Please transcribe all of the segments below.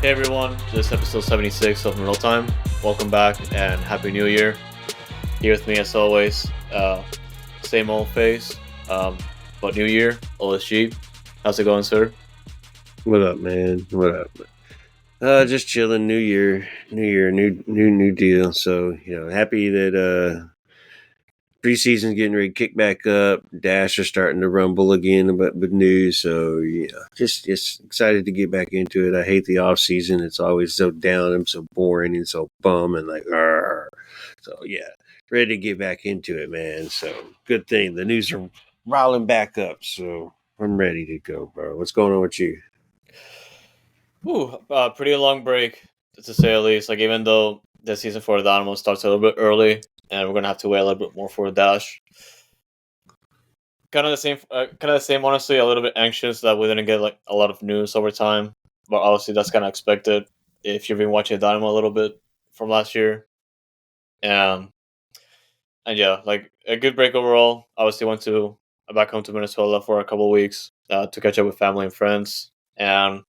Hey everyone, this is episode 76 of Noodle Time. Welcome back and Happy New Year. Here with me as always, same old face, but New Year, OSG. How's it going, sir? What up, man? What up? Just chilling. New deal. So happy that preseason's getting ready to kick back up. Dash are starting to rumble again, but with news. So just excited to get back into it. I hate the off season. It's always so down and so boring and so bum and like. Argh. So ready to get back into it, man. So good thing the news are rolling back up. So I'm ready to go, bro. What's going on with you? Pretty long break, to say the least. Like, even though the season for the Dynamo starts a little bit early, and we're gonna have to wait a little bit more for the Dash. Kind of the same. Honestly, a little bit anxious that we didn't get like a lot of news over time, but obviously that's kind of expected if you've been watching the Dynamo a little bit from last year. Um, and yeah, like a good break overall. Obviously, went to back home to Venezuela for a couple of weeks to catch up with family and friends. And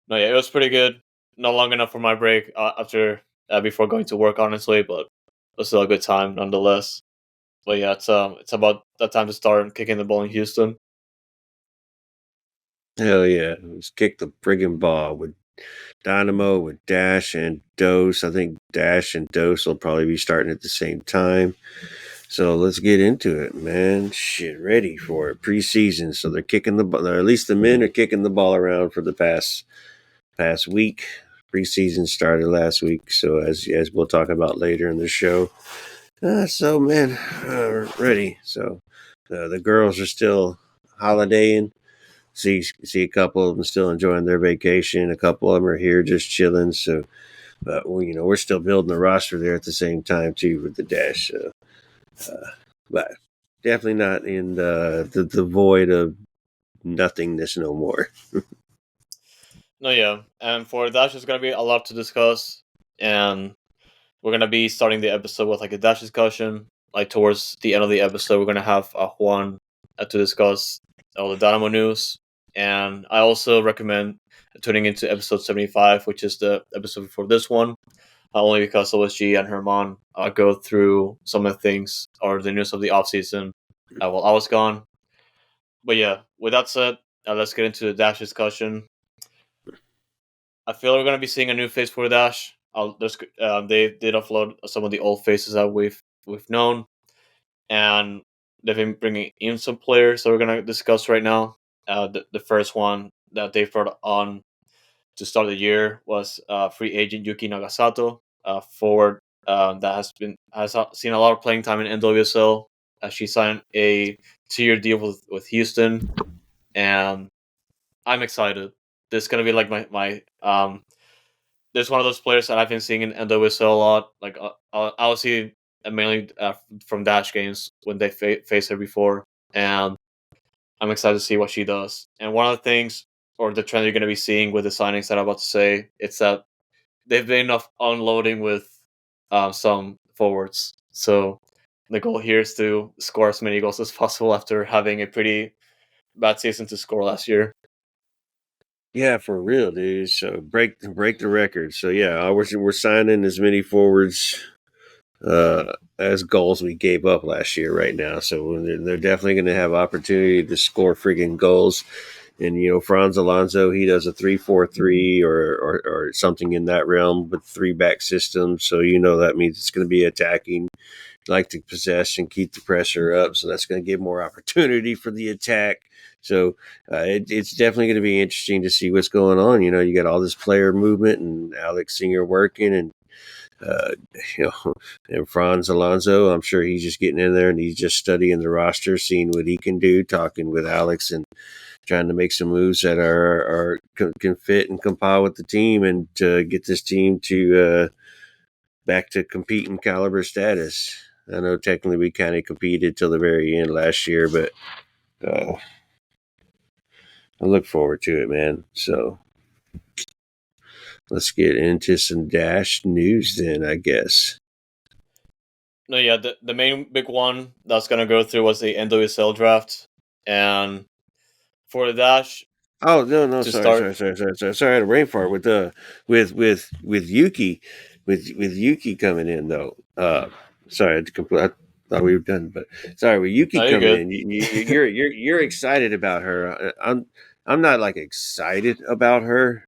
no, yeah, it was pretty good. Not long enough for my break after before going to work, honestly, but it was still a good time nonetheless. But yeah, it's about that time to start kicking the ball in Houston. Hell yeah. Let's kick the friggin' ball with Dynamo, with Dash and Dose. I think Dash and Dose will probably be starting at the same time. So let's get into it, man. Shit, ready for it. Preseason. So they're kicking the ball, or at least the men are kicking the ball around for the past week. Preseason started last week. So as we'll talk about later in the show. So man, ready. So the girls are still holidaying. See a couple of them still enjoying their vacation. A couple of them are here just chilling. So, but we're still building the roster there at the same time too with the Dash. But definitely not in the void of nothingness no more. No, yeah, and for Dash, there's gonna be a lot to discuss, and we're gonna be starting the episode with like a Dash discussion. Like towards the end of the episode, we're gonna have Juan to discuss all the Dynamo news, and I also recommend tuning into episode 75, which is the episode before this one, only because OSG and Herman go through some of the things or the news of the offseason while I was gone. But yeah, with that said, let's get into the Dash discussion. I feel we're gonna be seeing a new face for Dash. They did upload some of the old faces that we've known, and they've been bringing in some players that we're gonna discuss right now. The first one that they brought on to start the year was free agent Yuki Nagasato, forward that has seen a lot of playing time in NWSL. She signed a 2-year deal with Houston, and I'm excited. This is gonna be like my. There's one of those players that I've been seeing in NWSL a lot. Like I'll see mainly from Dash games when they face her before, and I'm excited to see what she does. And one of the things or the trend you're going to be seeing with the signings that I'm about to say, it's that they've been unloading with some forwards. So the goal here is to score as many goals as possible after having a pretty bad season to score last year. Yeah, for real, dude. So break the record. So we're signing as many forwards as goals we gave up last year right now. So they're definitely going to have opportunity to score friggin' goals. And Franz Alonso, he does a 3-4-3 or something in that realm with 3-back system. So that means it's going to be attacking, like to possess and keep the pressure up. So that's going to give more opportunity for the attack. So it's definitely going to be interesting to see what's going on. You got all this player movement and Alex Singer working and uh, and Franz Alonso, I'm sure he's just getting in there and he's just studying the roster, seeing what he can do, talking with Alex and trying to make some moves that can fit and compile with the team and to get this team to back to competing caliber status. I know technically we kind of competed till the very end last year, but uh, I look forward to it, man. So let's get into some Dash news then, I guess. No, yeah, the main big one that's going to go through was the NWSL draft. And for the Dash, Oh no, to sorry, start. sorry, sorry, sorry, sorry, sorry. I had a brain fart with Yuki, with Yuki coming in though. Sorry, I thought we were done, but sorry, with Yuki No, you're coming good. in, you're excited about her. I'm not like excited about her.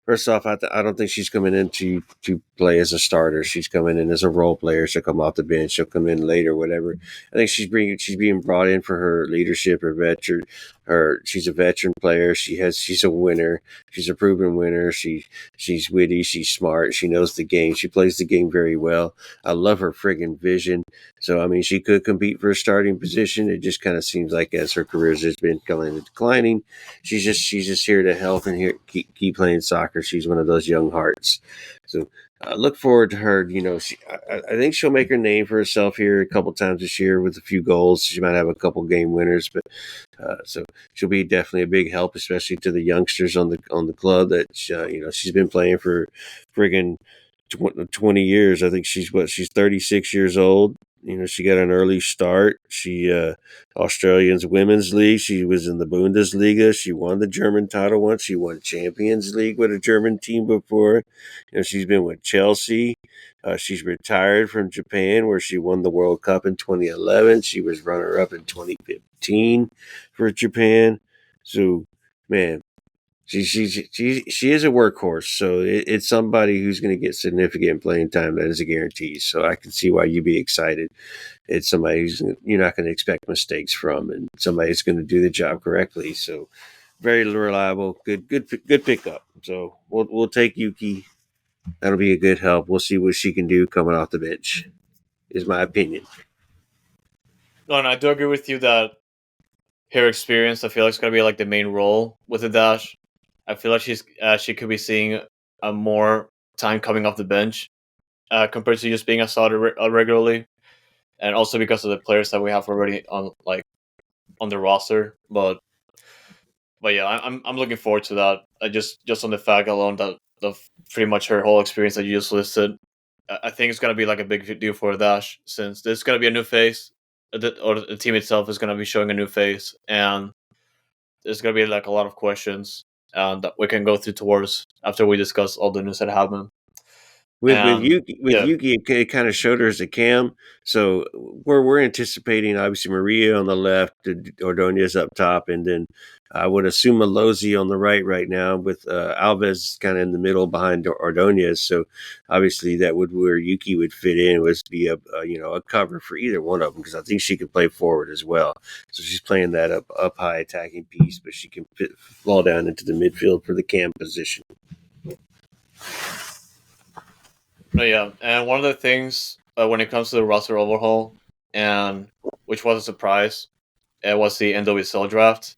First off, I don't think she's coming in to play as a starter. She's coming in as a role player. She'll come off the bench. She'll come in later, whatever. I think she's being brought in for her leadership, her veteran, her. She's a veteran player. She's a winner. She's a proven winner. She's witty. She's smart. She knows the game. She plays the game very well. I love her friggin' vision. So I mean, she could compete for a starting position. It just kind of seems like as her career has been going and declining, she's just here to help and here keep playing soccer. She's one of those young hearts. So I look forward to her. I think she'll make her name for herself here a couple times this year with a few goals. She might have a couple game winners, but so she'll be definitely a big help, especially to the youngsters on the club that she's been playing for friggin' 20 years. I think she's 36 years old. She got an early start. She Australians Women's League. She was in the Bundesliga. She won the German title once. She won Champions League with a German team before. She's been with Chelsea. She's retired from Japan, where she won the World Cup in 2011. She was runner-up in 2015 for Japan. So, man, she is a workhorse. So it's somebody who's going to get significant playing time. That is a guarantee. So I can see why you'd be excited. It's somebody who's you're not going to expect mistakes from, and somebody who's going to do the job correctly. So very reliable, good pickup. So we'll take Yuki. That'll be a good help. We'll see what she can do coming off the bench. Is my opinion. No, and I do agree with you that her experience, I feel like, is gonna be like the main role with the dash. I feel like she could be seeing a more time coming off the bench compared to just being a starter regularly, and also because of the players that we have already on the roster. But yeah, I'm looking forward to that. Just on the fact alone that of pretty much her whole experience that you just listed, I think it's gonna be like a big deal for Dash since there's gonna be a new face, or the team itself is gonna be showing a new face, and there's gonna be like a lot of questions that we can go through towards after we discuss all the news that happened. And With yeah, Yuki, it kind of showed her as a cam. So we're anticipating obviously Maria on the left, Ordonez up top, and then I would assume Alozi on the right now with Alves kind of in the middle behind Ordonez. So obviously that would where Yuki would fit in was be a cover for either one of them because I think she could play forward as well. So she's playing that up high attacking piece, but she can fall down into the midfield for the cam position. no, yeah, and one of the things when it comes to the roster overhaul, and which was a surprise, it was the NWSL draft.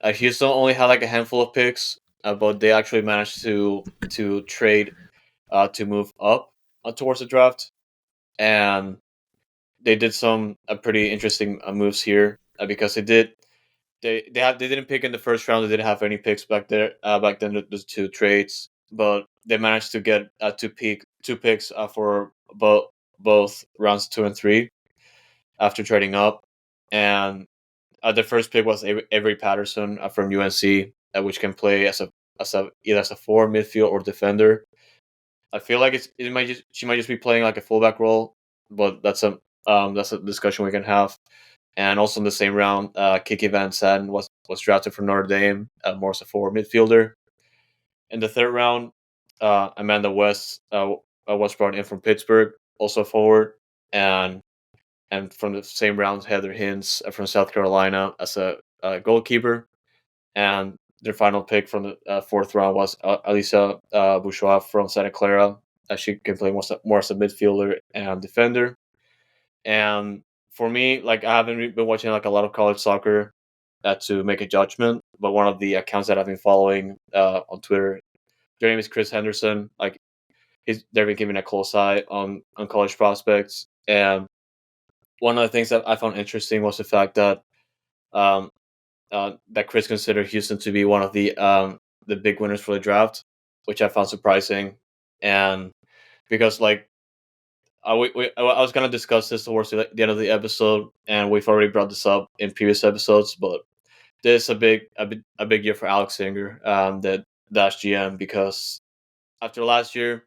Houston only had like a handful of picks, but they actually managed to trade to move up towards the draft, and they did some pretty interesting moves here because they didn't pick in the first round. They didn't have any picks back then. There's two trades, but they managed to get two picks for both rounds 2 and 3 after trading up, and the first pick was Avery Patterson from UNC, which can play as a either as a forward, midfield, or defender. I feel like she might just be playing like a fullback role, but that's a discussion we can have. And also in the same round, Kiki Van Santen was drafted from Notre Dame, more as a forward midfielder. In the third round, Amanda West was brought in from Pittsburgh, also forward, and from the same round, Heather Hinz from South Carolina as a goalkeeper. And their final pick from the fourth round was Alisa Bourgeois from Santa Clara, as she can play more as a midfielder and defender. And for me, like I haven't been watching like a lot of college soccer to make a judgment, but one of the accounts that I've been following on Twitter, their name is Chris Henderson. Like they've been giving a close eye on college prospects, and one of the things that I found interesting was the fact that um, that Chris considered Houston to be one of the big winners for the draft, which I found surprising, and because like I was gonna discuss this towards the end of the episode, and we've already brought this up in previous episodes, but this is a big year for Alex Singer, that Dash GM, because after last year,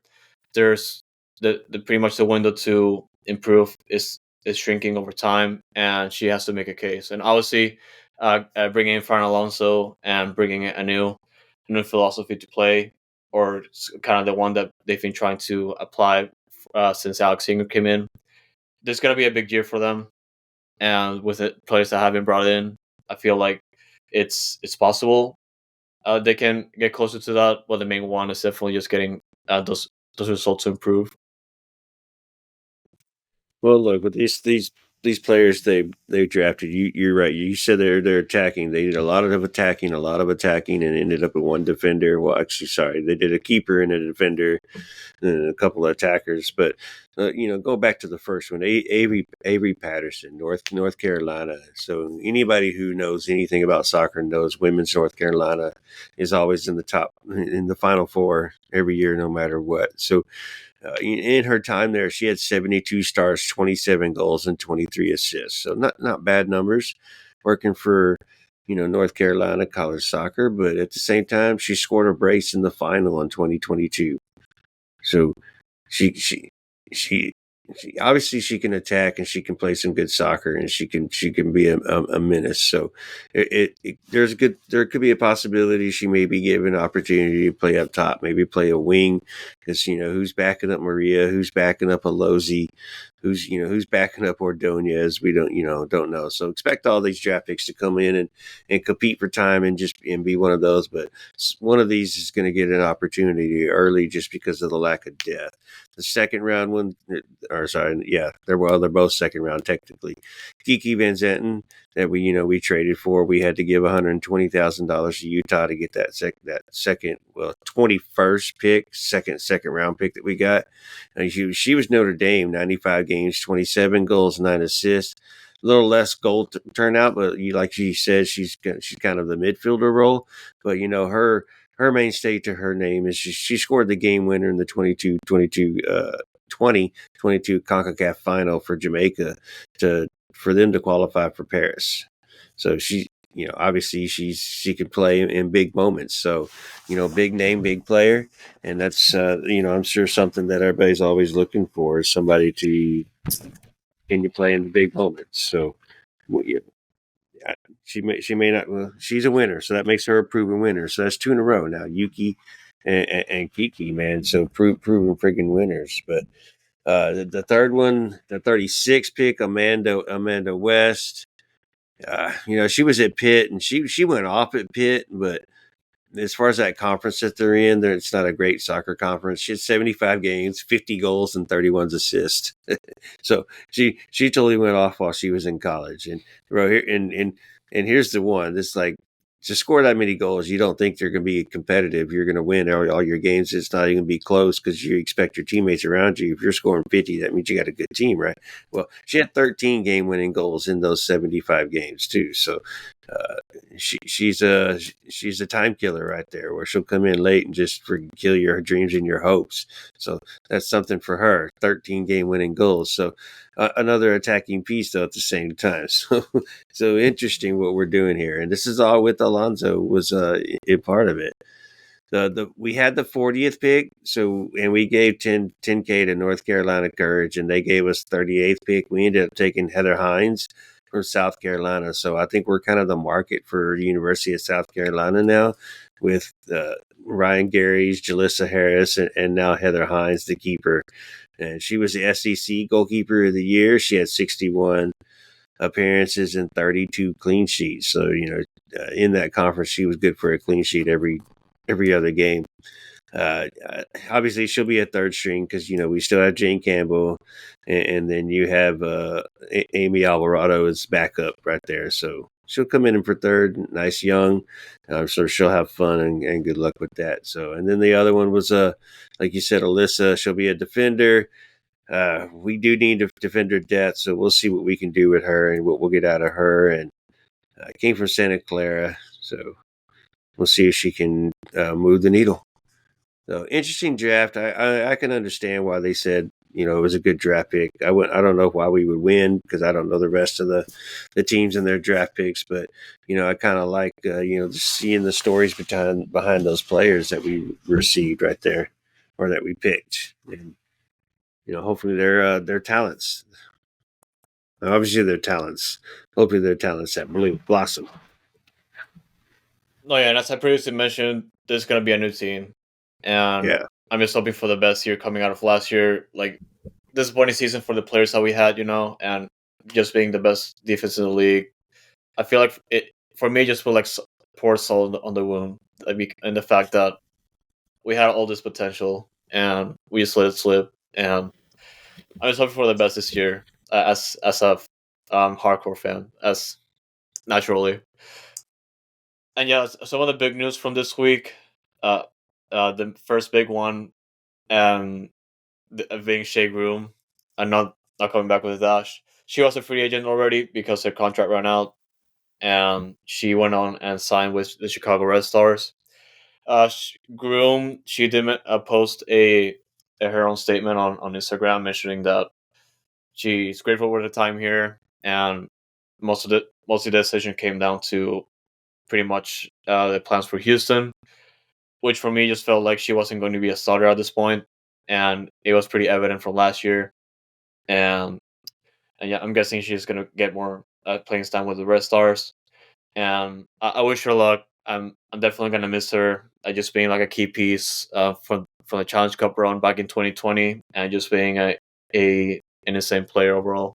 there's the pretty much the window to improve is shrinking over time, and she has to make a case. And obviously, bringing in Fran Alonso and bringing in a new philosophy to play, or kind of the one that they've been trying to apply since Alex Singer came in. There's gonna be a big year for them, and with it, players that have been brought in, I feel like it's possible they can get closer to that. But the main one is definitely just getting those results to improve. Well, look with these players they drafted. You're right. You said they're attacking. They did a lot of attacking, and ended up with one defender. Well, actually, sorry, they did a keeper and a defender, and a couple of attackers. But go back to the first one, Avery Patterson, North Carolina. So anybody who knows anything about soccer knows women's North Carolina is always in the top in the Final Four every year, no matter what. So in her time there, she had 72 stars, 27 goals, and 23 assists. So not bad numbers, working for North Carolina college soccer. But at the same time, she scored a brace in the final in 2022. So she she she, obviously she can attack and she can play some good soccer and she can be a menace. So there could be a possibility she may be given an opportunity to play up top, maybe play a wing, because who's backing up Maria, who's backing up Alozi, who's backing up Ordonez. We don't know. So expect all these draft picks to come in and compete for time and be one of those. But one of these is going to get an opportunity early just because of the lack of depth. The second round one, they're both second round technically. Kiki Van Zenten that we traded for, we had to give $120,000 to Utah to get that second 21st pick, second round pick that we got. And she was Notre Dame, 95 games, 27 goals, 9 assists. A little less goal turnout, but like she said, she's kind of the midfielder role. But her mainstay to her name is she scored the game winner in the 2022 CONCACAF final for Jamaica for them to qualify for Paris. So she, obviously she can play in big moments. So, big name, big player. And that's, I'm sure something that everybody's always looking for is somebody to, can you play in big moments? So, she may not. Well, she's a winner, so that makes her a proven winner. So that's 2 in a row now, Yuki and Kiki, man. So proven freaking winners. But the third one, the 36 pick, Amanda West. She was at Pitt and she went off at Pitt, but as far as that conference that they're in, it's not a great soccer conference. She had 75 games, 50 goals, and 31 assists. So she totally went off while she was in college. And here and here's the one. This like to score that many goals, you don't think they're going to be competitive. You're going to win all your games. It's not even going to be close because you expect your teammates around you. If you're scoring 50, that means you got a good team, right? Well, she had 13 game-winning goals in those 75 games too. So she's a time killer right there, where she'll come in late and just kill your dreams and your hopes. So that's something for her. 13 game-winning goals. So another attacking piece though at the same time. So interesting what we're doing here, and this is all with Alonso was a part of it. We had the 40th pick, and we gave 10K to North Carolina Courage, and they gave us 38th pick. We ended up taking Heather Hines from South Carolina, so I think we're kind of the market for the University of South Carolina now, with Ryan Gary's, Jalissa Harris, and now Heather Hines, the keeper. And she was the SEC goalkeeper of the year. She had 61 appearances and 32 clean sheets. So, in that conference, she was good for a clean sheet every other game. Obviously, she'll be a third string because, we still have Jane Campbell, and then you have Amy Alvarado as backup right there. So she'll come in for third, nice young. So she'll have fun and good luck with that. So, and then the other one was, like you said, Alyssa. She'll be a defender. We do need a defender depth, so we'll see what we can do with her and what we'll get out of her. And came from Santa Clara, so we'll see if she can move the needle. So interesting draft. I can understand why they said it was a good draft pick. I don't know why we would win because I don't know the rest of the teams and their draft picks, but I kind of like just seeing the stories behind those players that we received right there, or that we picked, and hopefully they're talents. Obviously, they're talents. Hopefully, they're talents that blossom. No, yeah, and as I previously mentioned, there's gonna be a new team, and Yeah. I'm just hoping for the best here coming out of last year. Like disappointing season for the players that we had, and just being the best defense in the league. I feel like it for me just feel like poor salt on the wound. And the fact that we had all this potential and we just let it slip. And I'm just hoping for the best this year, as a hardcore fan, as naturally. And yeah, some of the big news from this week. Uh, the first big one, um, being Shea Groom, and not coming back with a dash. She was a free agent already because her contract ran out, and she went on and signed with the Chicago Red Stars. Groom, she did post her own statement on Instagram mentioning that she's grateful for the time here, and most of the decision came down to pretty much the plans for Houston, which for me just felt like she wasn't going to be a starter at this point, and it was pretty evident from last year. And yeah, I'm guessing she's gonna get more playing time with the Red Stars, and I wish her luck. I'm definitely gonna miss her. Just being like a key piece from the Challenge Cup run back in 2020, and just being a an insane player overall.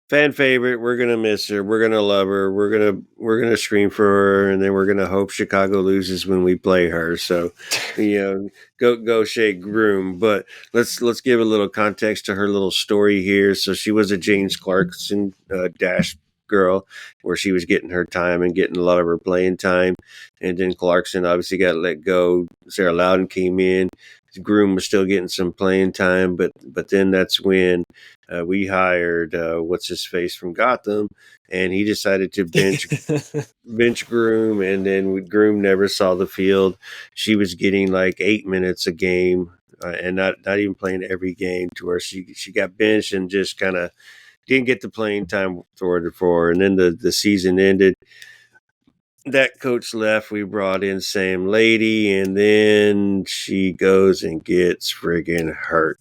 Fan favorite. We're gonna miss her. We're gonna love her. We're gonna scream for her, and then we're gonna hope Chicago loses when we play her. So, go Shea Groom. But let's give a little context to her little story here. So she was a James Clarkson dash girl, where she was getting her time and getting a lot of her playing time, and then Clarkson obviously got let go. Sarah Loudon came in. Groom was still getting some playing time, but then that's when we hired what's his face from Gotham, and he decided to bench Groom, and then Groom never saw the field. She was getting like 8 minutes a game, and not even playing every game, to where she got benched and just kind of didn't get the playing time for her. And then the season ended. That coach left. We brought in Sam Lady, and then she goes and gets friggin' hurt.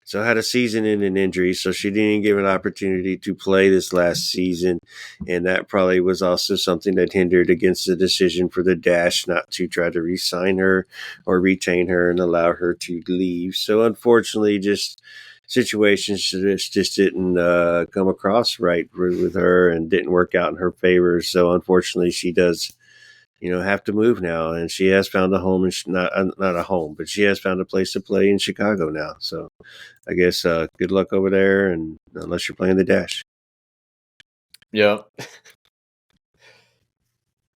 So had a season-ending injury, so she didn't give an opportunity to play this last season, and that probably was also something that hindered against the decision for the Dash not to try to re-sign her or retain her and allow her to leave. So unfortunately, just situations just didn't come across right with her and didn't work out in her favor. So unfortunately, she does have to move now, and she has found a home, and not a home, but she has found a place to play in Chicago now. So I guess good luck over there, and unless you're playing the Dash. Yeah.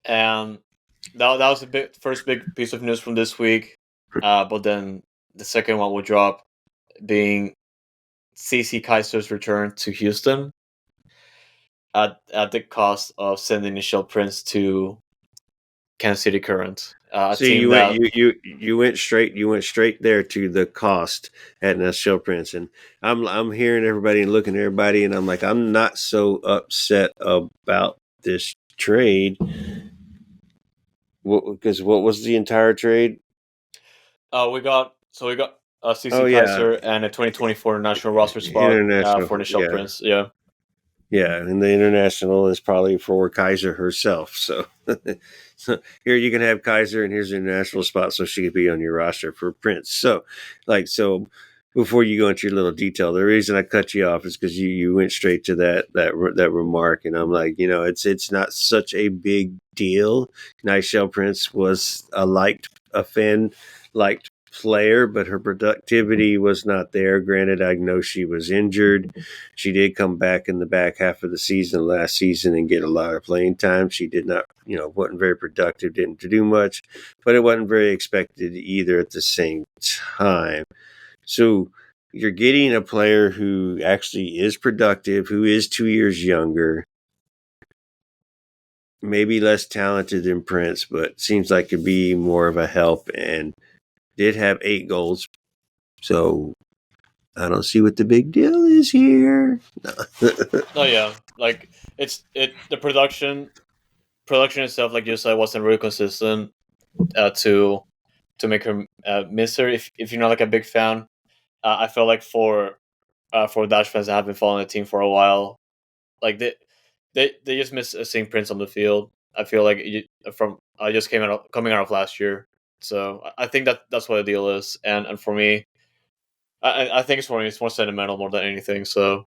And that was the first big piece of news from this week. But then the second one will drop, being CeCe Kizer's return to Houston at the cost of sending Nichelle Prince to Kansas City Current. A See, team you went that you went straight there to the cost at Nichelle Prince, and I'm hearing everybody and looking at everybody, and I'm like, I'm not so upset about this trade. Because what was the entire trade? we got Oh CeCe yeah, Kizer and a 2024 national roster spot international. for Nichelle Yeah, Prince. Yeah. yeah, and the international is probably for Kizer herself. So, so here you can have Kizer, and here's the international spot, so she could be on your roster for Prince. So before you go into your little detail, the reason I cut you off is because you went straight to that remark, and I'm like, it's not such a big deal. Nichelle Prince was a fan liked player, but her productivity was not there. Granted, I know she was injured. She did come back in the back half of the season last season and get a lot of playing time. She did not, wasn't very productive, didn't do much, but it wasn't very expected either at the same time. So you're getting a player who actually is productive, who is 2 years younger, maybe less talented than Prince, but seems like could be more of a help, and did have 8 goals. So I don't see what the big deal is here. No, yeah, like the production itself, like you said, wasn't really consistent to make her miss her. If you're not like a big fan, I feel like for Dash fans that have been following the team for a while, like they just miss seeing Prince on the field. I feel like from just coming out of last year, so I think that's what the deal is. And for me, I think it's more sentimental more than anything. So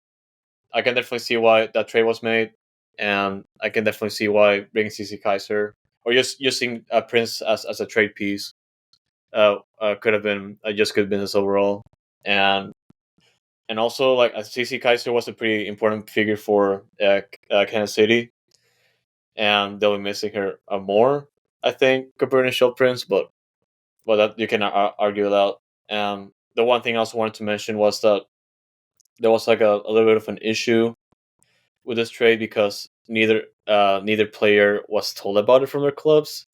I can definitely see why that trade was made, and I can definitely see why bringing CeCe Kizer or just using Prince as a trade piece could have been just good business overall. And also like CeCe Kizer was a pretty important figure for Kansas City, and they'll be missing her more, I think, compared to Nichelle Prince. But that you can argue that. And the one thing I also wanted to mention was that there was like a little bit of an issue with this trade because neither player was told about it from their clubs,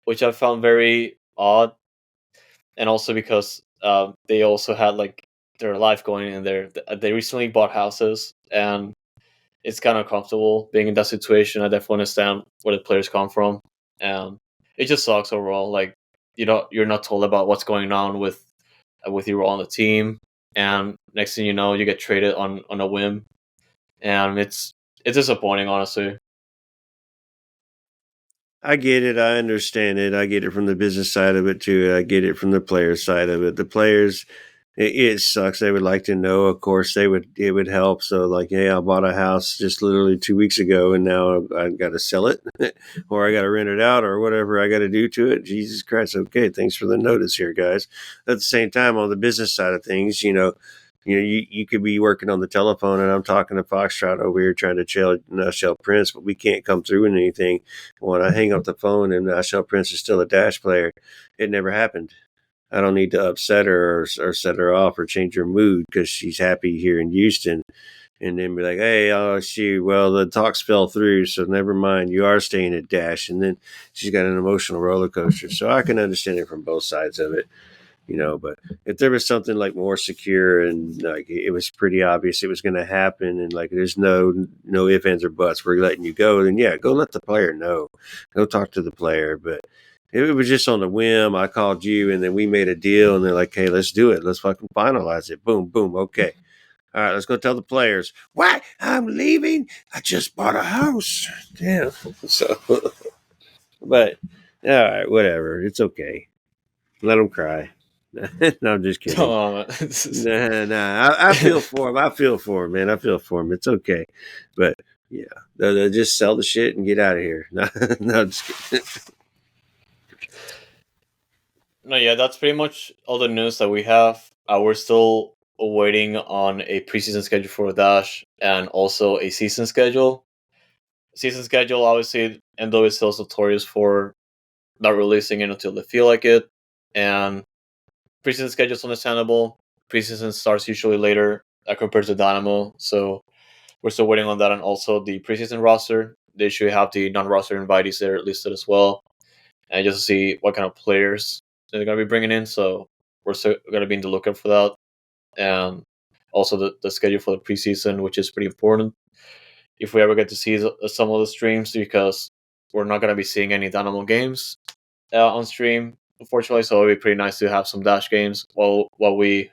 which I found very odd, and also because they also had like their life going in there. They recently bought houses, and it's kind of comfortable being in that situation. I definitely understand where the players come from, and it just sucks overall. Like you're not told about what's going on with you on the team, and next thing you know, you get traded on a whim, and it's disappointing, honestly. I get it. I understand it. I get it from the business side of it too. I get it from the player side of it. The players, it sucks. They would like to know. Of course, it would help. So, like, hey, I bought a house just literally 2 weeks ago, and now I got to sell it, or I got to rent it out, or whatever I got to do to it. Jesus Christ. Okay, thanks for the notice here, guys. At the same time, on the business side of things, you could be working on the telephone and I'm talking to Foxtrot over here trying to Nichelle Prince, but we can't come through with anything. When I hang up the phone and Nichelle Prince is still a Dash player, it never happened. I don't need to upset her or set her off or change her mood because she's happy here in Houston. And then be like, hey, oh, shoot, well, the talks fell through, so never mind. You are staying at Dash. And then she's got an emotional roller coaster. So I can understand it from both sides of it. But if there was something like more secure and like it was pretty obvious it was going to happen and like there's no ifs ands or buts, we're letting you go, then yeah, go let the player know, go talk to the player. But if it was just on the whim, I called you and then we made a deal and they're like, hey, let's do it, let's fucking finalize it, boom boom, okay, all right, let's go tell the players what I'm leaving, I just bought a house, damn. So but all right, whatever, it's okay, let them cry. No, I'm just kidding. Oh, Nah. I feel for him. I feel for him, man. I feel for him. It's okay, but yeah, they'll just sell the shit and get out of here. No, no, I'm just kidding. no, yeah, that's pretty much all the news that we have. We're still waiting on a preseason schedule for Dash and also a season schedule. Season schedule, obviously, NWSL is notorious for not releasing it until they feel like it, and preseason schedule is understandable. Preseason starts usually later compared to Dynamo, so we're still waiting on that, and also the preseason roster. They should have the non-roster invitees there listed as well, and just to see what kind of players they're going to be bringing in. So we're still going to be in the lookout for that, and also the schedule for the preseason, which is pretty important. If we ever get to see some of the streams, because we're not going to be seeing any Dynamo games on stream, unfortunately. So it'd be pretty nice to have some Dash games while we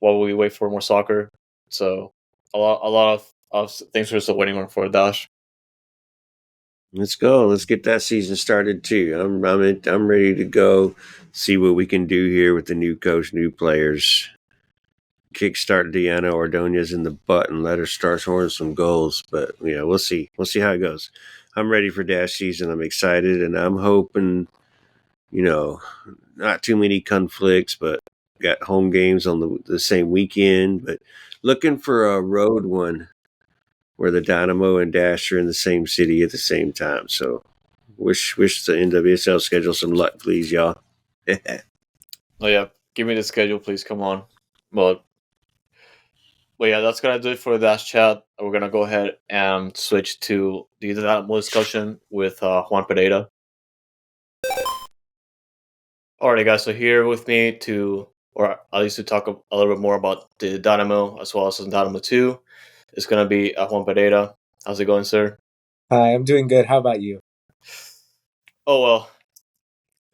wait for more soccer. So a lot of things we're still waiting on for Dash. Let's go. Let's get that season started too. I'm ready to go. See what we can do here with the new coach, new players. Kickstart Deanna Ordonez in the butt and let her start scoring some goals. But yeah, we'll see. We'll see how it goes. I'm ready for Dash season. I'm excited, and I'm hoping, not too many conflicts, but got home games on the same weekend. But looking for a road one where the Dynamo and Dash are in the same city at the same time. So wish the NWSL schedule some luck, please, y'all. Oh yeah, give me the schedule, please. Come on. But But yeah, that's gonna do it for the Dash chat. We're gonna go ahead and switch to the Dynamo discussion with Juan Pereira. Alrighty, guys. So here with me to or at least to talk a little bit more about the Dynamo as well as the Dynamo 2, is going to be Juan Pereira. How's it going, sir? Hi, I'm doing good. How about you? Oh, well,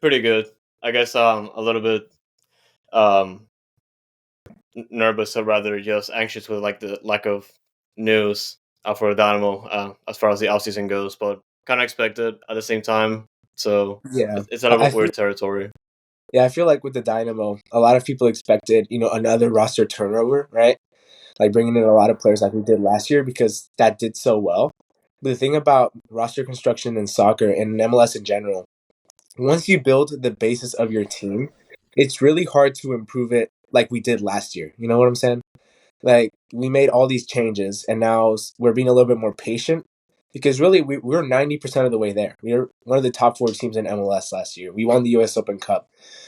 pretty good. I guess a little bit um, nervous, or rather just anxious with like the lack of news for Dynamo as far as the offseason goes, but kind of expected at the same time. So Yeah, it's a little I bit feel weird territory. yeah, I feel like with the Dynamo, a lot of people expected, another roster turnover, right? Like bringing in a lot of players like we did last year because that did so well. But the thing about roster construction in soccer and in MLS in general, once you build the basis of your team, it's really hard to improve it like we did last year. You know what I'm saying? Like we made all these changes and now we're being a little bit more patient because really we're 90% of the way there. We were one of the top four teams in MLS last year. We won the US Open Cup.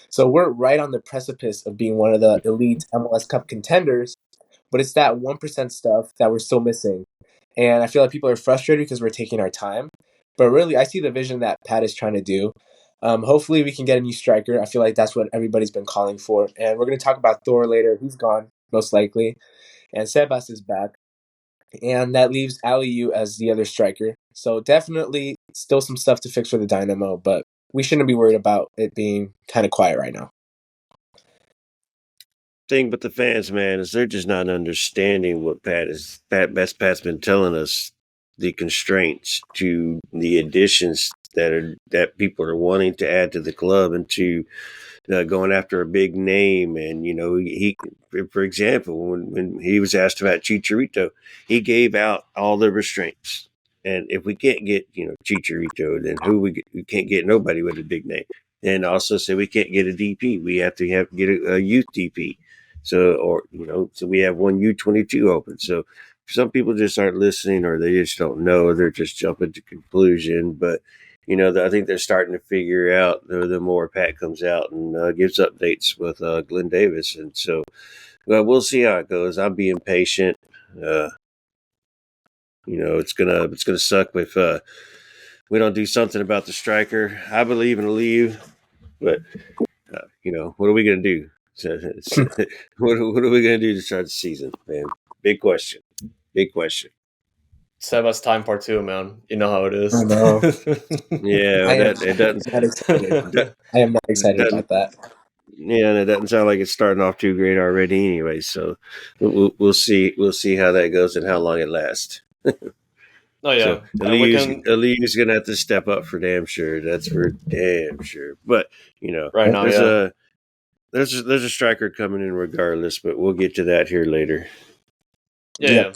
So we're right on the precipice of being one of the elite MLS Cup contenders, but it's that 1% stuff that we're still missing. And I feel like people are frustrated because we're taking our time. But really, I see the vision that Pat is trying to do. Hopefully, we can get a new striker. I feel like that's what everybody's been calling for. And we're going to talk about Thor later. He's gone, most likely. And Sebas is back. And that leaves Aliu as the other striker. So definitely still some stuff to fix for the Dynamo, but we shouldn't be worried about it being kind of quiet right now. Thing but the fans, man, is they're just not understanding what Pat's been telling us, the constraints to the additions that people are wanting to add to the club and to going after a big name. And he for example, when he was asked about Chicharito, he gave out all the restraints. And if we can't get Chicharito, then we can't get nobody with a big name. And also said we can't get a DP, we have to get a youth DP. So we have one U22 open. So some people just aren't listening, or they just don't know. They're just jumping to conclusion. But I think they're starting to figure out the more Pat comes out and gives updates with Glenn Davis. And so we'll see how it goes. I'm being patient. It's gonna suck if we don't do something about the striker. I believe in Liu, but what are we gonna do? What are we gonna do to start the season, man? Big question. Big question. Sebas time part 2, man. You know how it I is. know. Yeah, I am it doesn't. not excited. I am not excited Doesn't about that. Yeah, and it doesn't sound like it's starting off too great already, anyway. So we'll see. We'll see how that goes and how long it lasts. Oh So yeah, and we can Aliu's gonna have to step up for damn sure. That's for damn sure. But right now. there's Yeah, there's a striker coming in regardless. But we'll get to that here later. yeah, Yep. yeah.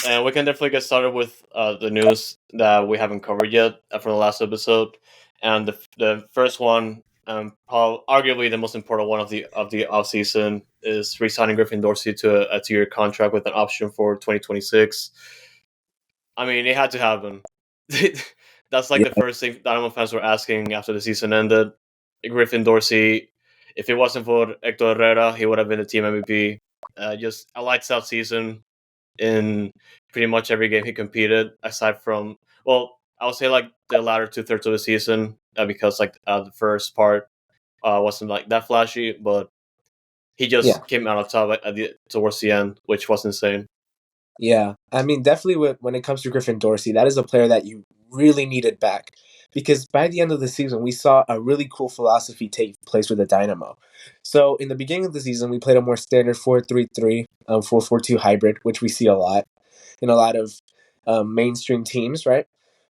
And we can definitely get started with the news that we haven't covered yet from the last episode. And the first one, arguably the most important one of the off season, is re-signing Griffin Dorsey to a 2-year contract with an option for 2026. I mean, it had to happen. That's like Yeah. the first thing Dynamo fans were asking after the season ended. Griffin Dorsey, if it wasn't for Hector Herrera, he would have been the team MVP. Just a lights out season in pretty much every game he competed, aside from, well, I would say like the latter 2/3 of the season, because like the first part wasn't like that flashy, but he Yeah. just came out on top towards the end, which was insane. Yeah. I mean, definitely when it comes to Griffin Dorsey, that is a player that you really needed back because by the end of the season, we saw a really cool philosophy take place with the Dynamo. So in the beginning of the season, we played a more standard 4-3-3, 4-4-2 hybrid, which we see a lot in a lot of mainstream teams, right?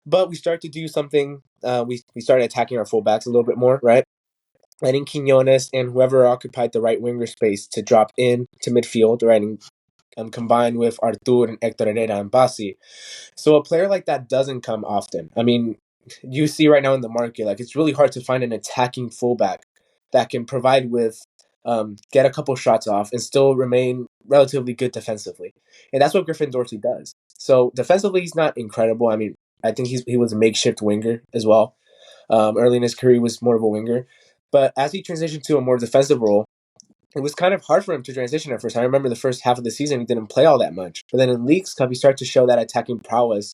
But we started to do something. We started attacking our fullbacks a little bit more, right? Letting Quinones and whoever occupied the right winger space to drop in to midfield, right? And combined with Artur and Hector Herrera and Bassi. So a player like that doesn't come often. I mean, you see right now in the market, like it's really hard to find an attacking fullback that can provide with get a couple shots off and still remain relatively good defensively. And that's what Griffin Dorsey does. So defensively, he's not incredible. I mean, I think he was a makeshift winger as well. Early in his career, he was more of a winger. But as he transitioned to a more defensive role, it was kind of hard for him to transition at first. I remember the first half of the season, he didn't play all that much. But then in Leagues Cup, he started to show that attacking prowess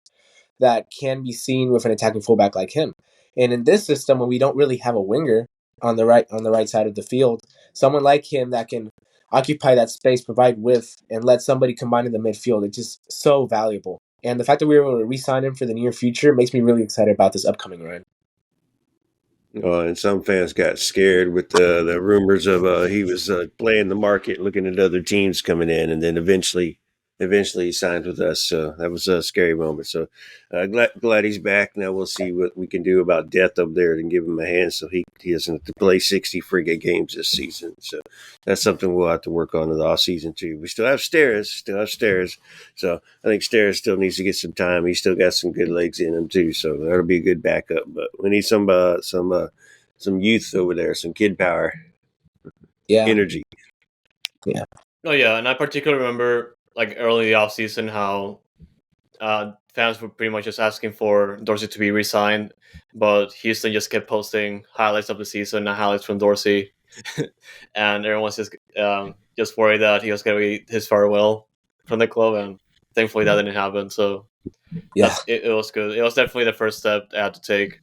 that can be seen with an attacking fullback like him. And in this system, when we don't really have a winger, on the right side of the field. Someone like him that can occupy that space, provide width, and let somebody combine in the midfield. It's just so valuable. And the fact that we were able to re-sign him for the near future makes me really excited about this upcoming run. And some fans got scared with the rumors of he was playing the market, looking at other teams coming in, and then eventually he signed with us. So that was a scary moment. So glad he's back. Now we'll see what we can do about depth up there and give him a hand so he doesn't have to play 60 frigate games this season. So that's something we'll have to work on in the off season too. We still have Stairs. So I think Stairs still needs to get some time. He's still got some good legs in him too. So that'll be a good backup. But we need some youth over there, some kid power, energy. Yeah. Oh yeah, and I particularly remember like early in the offseason how fans were pretty much just asking for Dorsey to be re-signed, but Houston just kept posting highlights of the season and highlights from Dorsey, and everyone's just worried that he was going to be his farewell from the club, and thankfully that didn't happen. So Yeah. it was good. It was definitely the first step I had to take,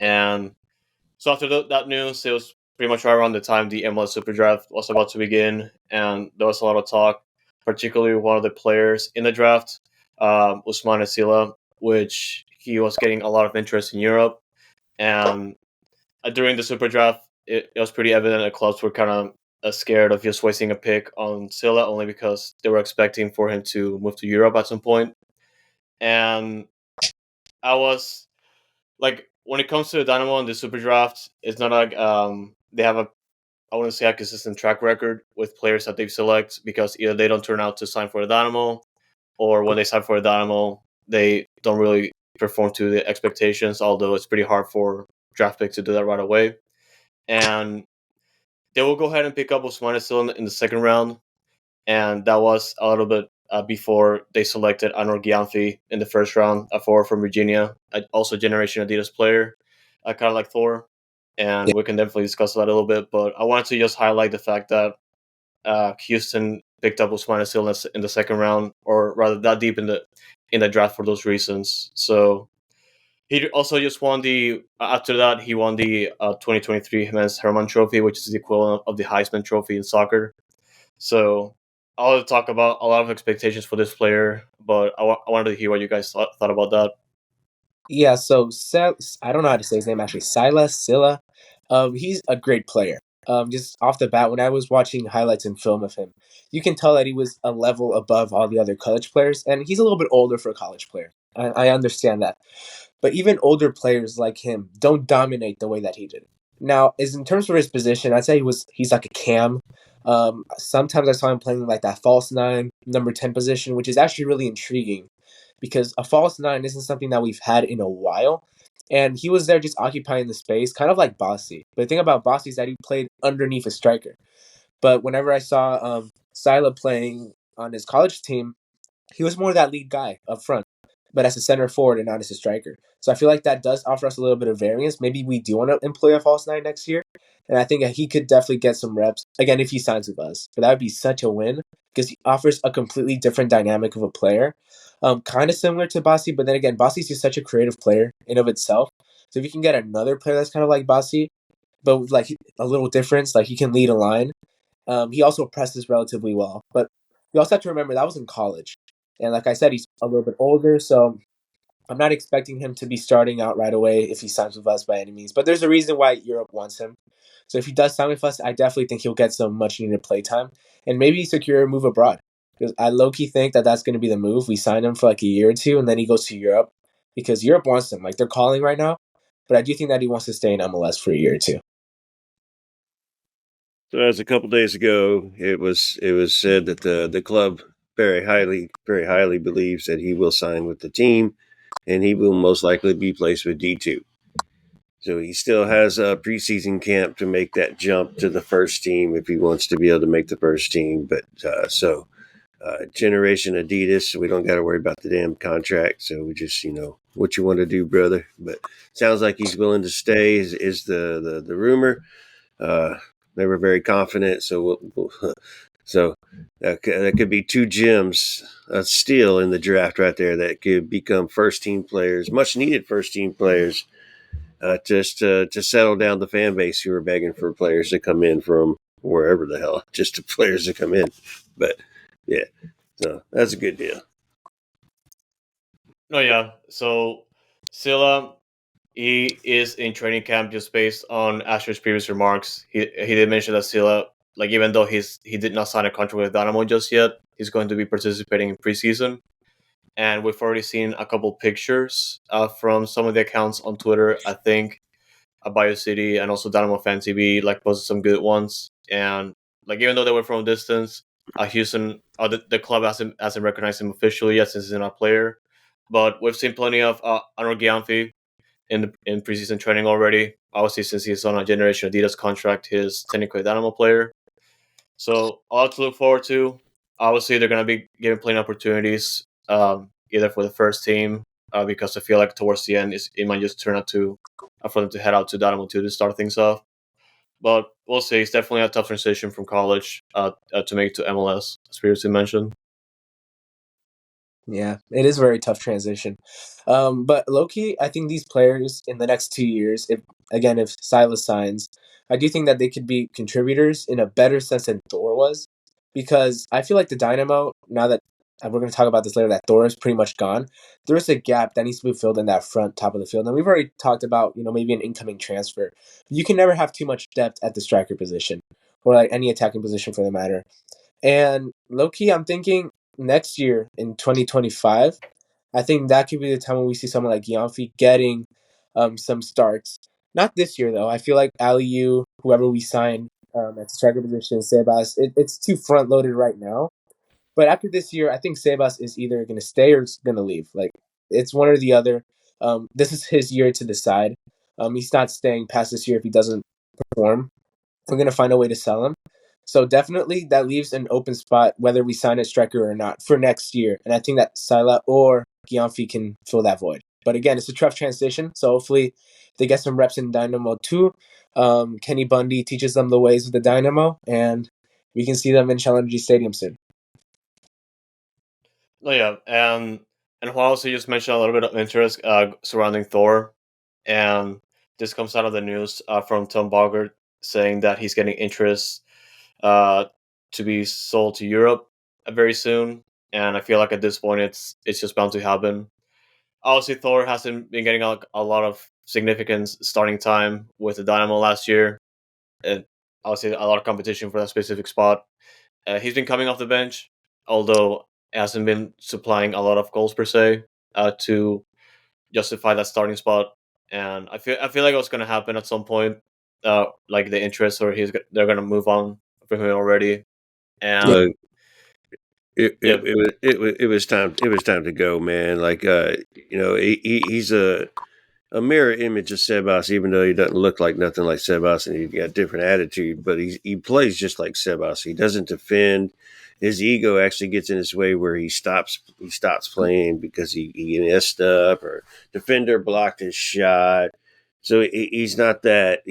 and so after that news, it was pretty much right around the time the MLS Super Draft was about to begin, and there was a lot of talk, particularly one of the players in the draft, Ousmane Silla, which he was getting a lot of interest in Europe. And during the Super Draft, it was pretty evident that clubs were kind of scared of just wasting a pick on Silla only because they were expecting for him to move to Europe at some point. And I was like, when it comes to the Dynamo and the Super Draft, it's not like they have I wouldn't say a consistent track record with players that they select because either they don't turn out to sign for the Dynamo, or when they sign for the Dynamo, they don't really perform to the expectations. Although it's pretty hard for draft picks to do that right away, and they will go ahead and pick up Ousmane still in the second round, and that was a little bit before they selected Anor Gianfi in the first round, a forward from Virginia, also Generation Adidas player, kind of like Thor. And we can definitely discuss that a little bit. But I wanted to just highlight the fact that Houston picked up Ousmane still in the second round, or rather that deep in the draft for those reasons. So he also just won after that, he won the 2023 Men's Hermann Trophy, which is the equivalent of the Heisman Trophy in soccer. So I'll talk about a lot of expectations for this player, but I wanted to hear what you guys thought about that. Yeah, so I don't know how to say his name actually. Silla. He's a great player. Just off the bat, when I was watching highlights and film of him, you can tell that he was a level above all the other college players, and he's a little bit older for a college player. I understand that. But even older players like him don't dominate the way that he did. Now, is in terms of his position, I'd say he's like a cam. Sometimes I saw him playing like that false nine, number 10 position, which is actually really intriguing because a false nine isn't something that we've had in a while. And he was there just occupying the space, kind of like Bossy. But the thing about Bossy is that he played underneath a striker. But whenever I saw Sila playing on his college team, he was more that lead guy up front, but as a center forward and not as a striker. So I feel like that does offer us a little bit of variance. Maybe we do want to employ a false nine next year. And I think he could definitely get some reps, again, if he signs with us. But that would be such a win because he offers a completely different dynamic of a player. Kind of similar to Bassi, but then again, Bassi's just such a creative player in of itself. So if you can get another player that's kind of like Bassi, but with like a little difference, like he can lead a line. He also presses relatively well. But you also have to remember that was in college. And like I said, he's a little bit older, so I'm not expecting him to be starting out right away if he signs with us by any means. But there's a reason why Europe wants him. So if he does sign with us, I definitely think he'll get some much needed play time and maybe secure a move abroad. Because I low-key think that that's going to be the move. We sign him for like a year or two, and then he goes to Europe because Europe wants him. Like they're calling right now, but I do think that he wants to stay in MLS for a year or two. So as a couple days ago, it was said that the club very highly believes that he will sign with the team, and he will most likely be placed with D2. So he still has a preseason camp to make that jump to the first team if he wants to be able to make the first team. But Generation Adidas, we don't got to worry about the damn contract. So we just, what you want to do, brother. But sounds like he's willing to stay is the rumor. They were very confident. So that could be two gems of steel in the draft right there that could become first team players, much needed first team players just to settle down the fan base who are begging for players to come in from wherever the hell, just the players to come in. But yeah, so that's a good deal. No, yeah. So Silla, he is in training camp just based on Asher's previous remarks. He did mention that Silla, like even though he did not sign a contract with Dynamo just yet, he's going to be participating in preseason. And we've already seen a couple pictures from some of the accounts on Twitter. I think BioCity and also Dynamo Fan TV like posted some good ones. And like even though they were from a distance, Houston, the club hasn't recognized him officially yet since he's not a player. But we've seen plenty of Anor Gianfi in preseason training already. Obviously, since he's on a Generation Adidas contract, he's technically a Dynamo player. So a lot to look forward to. Obviously, they're going to be given plenty of opportunities, either for the first team, because I feel like towards the end, it might just turn out to for them to head out to Dynamo 2 to start things off. But we'll see. It's definitely a tough transition from college to make to MLS, as previously mentioned. Yeah, it is a very tough transition. But low-key, I think these players in the next 2 years, if Silas signs, I do think that they could be contributors in a better sense than Thor was. Because I feel like the Dynamo, now that and we're going to talk about this later, that Thor is pretty much gone, there's a gap that needs to be filled in that front top of the field. And we've already talked about, maybe an incoming transfer. You can never have too much depth at the striker position, or like any attacking position for the matter. And low-key, I'm thinking next year in 2025, I think that could be the time when we see someone like Gianfi getting some starts. Not this year, though. I feel like Aliu, whoever we sign at the striker position, Sebas, it's too front-loaded right now. But after this year, I think Sebas is either going to stay or going to leave. Like, it's one or the other. This is his year to decide. He's not staying past this year if he doesn't perform. We're going to find a way to sell him. So definitely that leaves an open spot whether we sign a striker or not for next year. And I think that Sila or Gianfi can fill that void. But again, it's a tough transition. So hopefully they get some reps in Dynamo too. Kenny Bundy teaches them the ways of the Dynamo, and we can see them in Challenge Stadium soon. No, yeah, and Juan also just mentioned a little bit of interest surrounding Thor, and this comes out of the news from Tom Bogert saying that he's getting interest to be sold to Europe very soon, and I feel like at this point it's just bound to happen. Obviously, Thor hasn't been getting a lot of significant starting time with the Dynamo last year, and obviously a lot of competition for that specific spot. He's been coming off the bench, although hasn't been supplying a lot of goals per se to justify that starting spot. And I feel like what's going to happen at some point, like the interest, or they're going to move on from him already. And Look, it, yeah, it, it, was, it was time. It was time to go, man. Like, he's a mirror image of Sebas, even though he doesn't look like nothing like Sebas and he's got a different attitude, but he plays just like Sebas. He doesn't defend. His ego actually gets in his way where he stops playing because he messed up or defender blocked his shot. So he's not that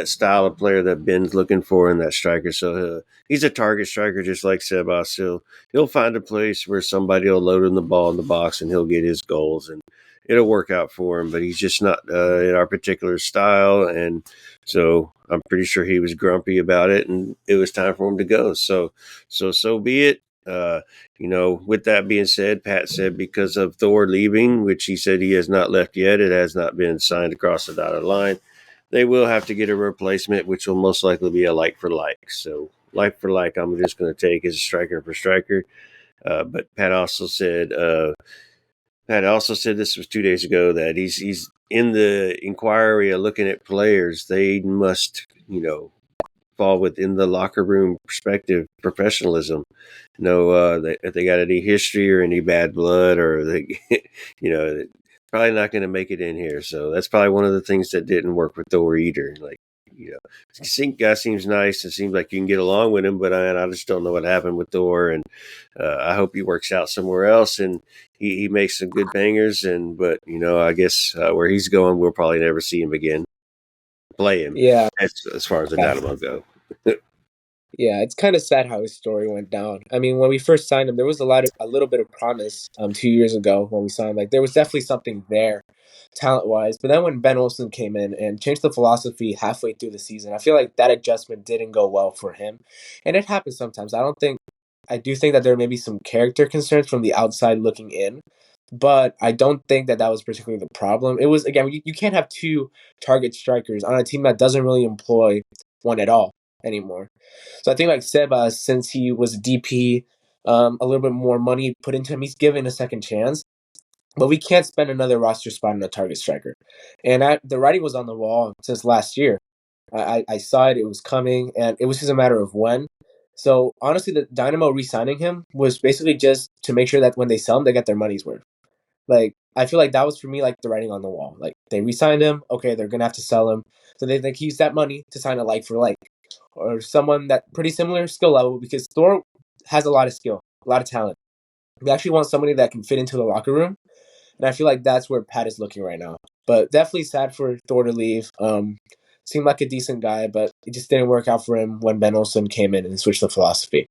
style of player that Ben's looking for in that striker. So he's a target striker just like Sebas. He'll find a place where somebody will load him the ball in the box and he'll get his goals and it'll work out for him, but he's just not in our particular style. And so I'm pretty sure he was grumpy about it and it was time for him to go. So be it. With that being said, Pat said because of Thor leaving, which he said he has not left yet, it has not been signed across the dotted line. They will have to get a replacement, which will most likely be a like for like. So like for like, I'm just going to take as a striker for striker. But Pat also said this was 2 days ago that he's in the inquiry of looking at players. They must, fall within the locker room perspective, professionalism. If they got any history or any bad blood, or they, probably not going to make it in here. So that's probably one of the things that didn't work with Thor either. Like, guy seems nice. It seems like you can get along with him, but I just don't know what happened with Thor. And I hope he works out somewhere else and he makes some good bangers. But I guess where he's going, we'll probably never see him again. Play him. Yeah. As far as the Dynamo go. Yeah, it's kind of sad how his story went down. I mean, when we first signed him, there was a little bit of promise 2 years ago when we signed him. Like, there was definitely something there. talent-wise. But then when Ben Olsen came in and changed the philosophy halfway through the season, I feel like that adjustment didn't go well for him. And it happens sometimes. I do think that there may be some character concerns from the outside looking in, but I don't think that that was particularly the problem. It was, again, you can't have two target strikers on a team that doesn't really employ one at all anymore. So I think like Seba, since he was a DP, a little bit more money put into him, he's given a second chance. But we can't spend another roster spot on a target striker. And the writing was on the wall since last year. I saw it was coming, and it was just a matter of when. So honestly, the Dynamo re-signing him was basically just to make sure that when they sell him, they get their money's worth. Like, I feel like that was for me like the writing on the wall. Like, they re-signed him, okay, they're gonna have to sell him, so they use that money to sign a like for like, or someone that pretty similar skill level, because Thor has a lot of skill, a lot of talent. We actually want somebody that can fit into the locker room, and I feel like that's where Pat is looking right now. But definitely sad for Thor to leave. Seemed like a decent guy, but it just didn't work out for him when Ben Olsen came in and switched the philosophy.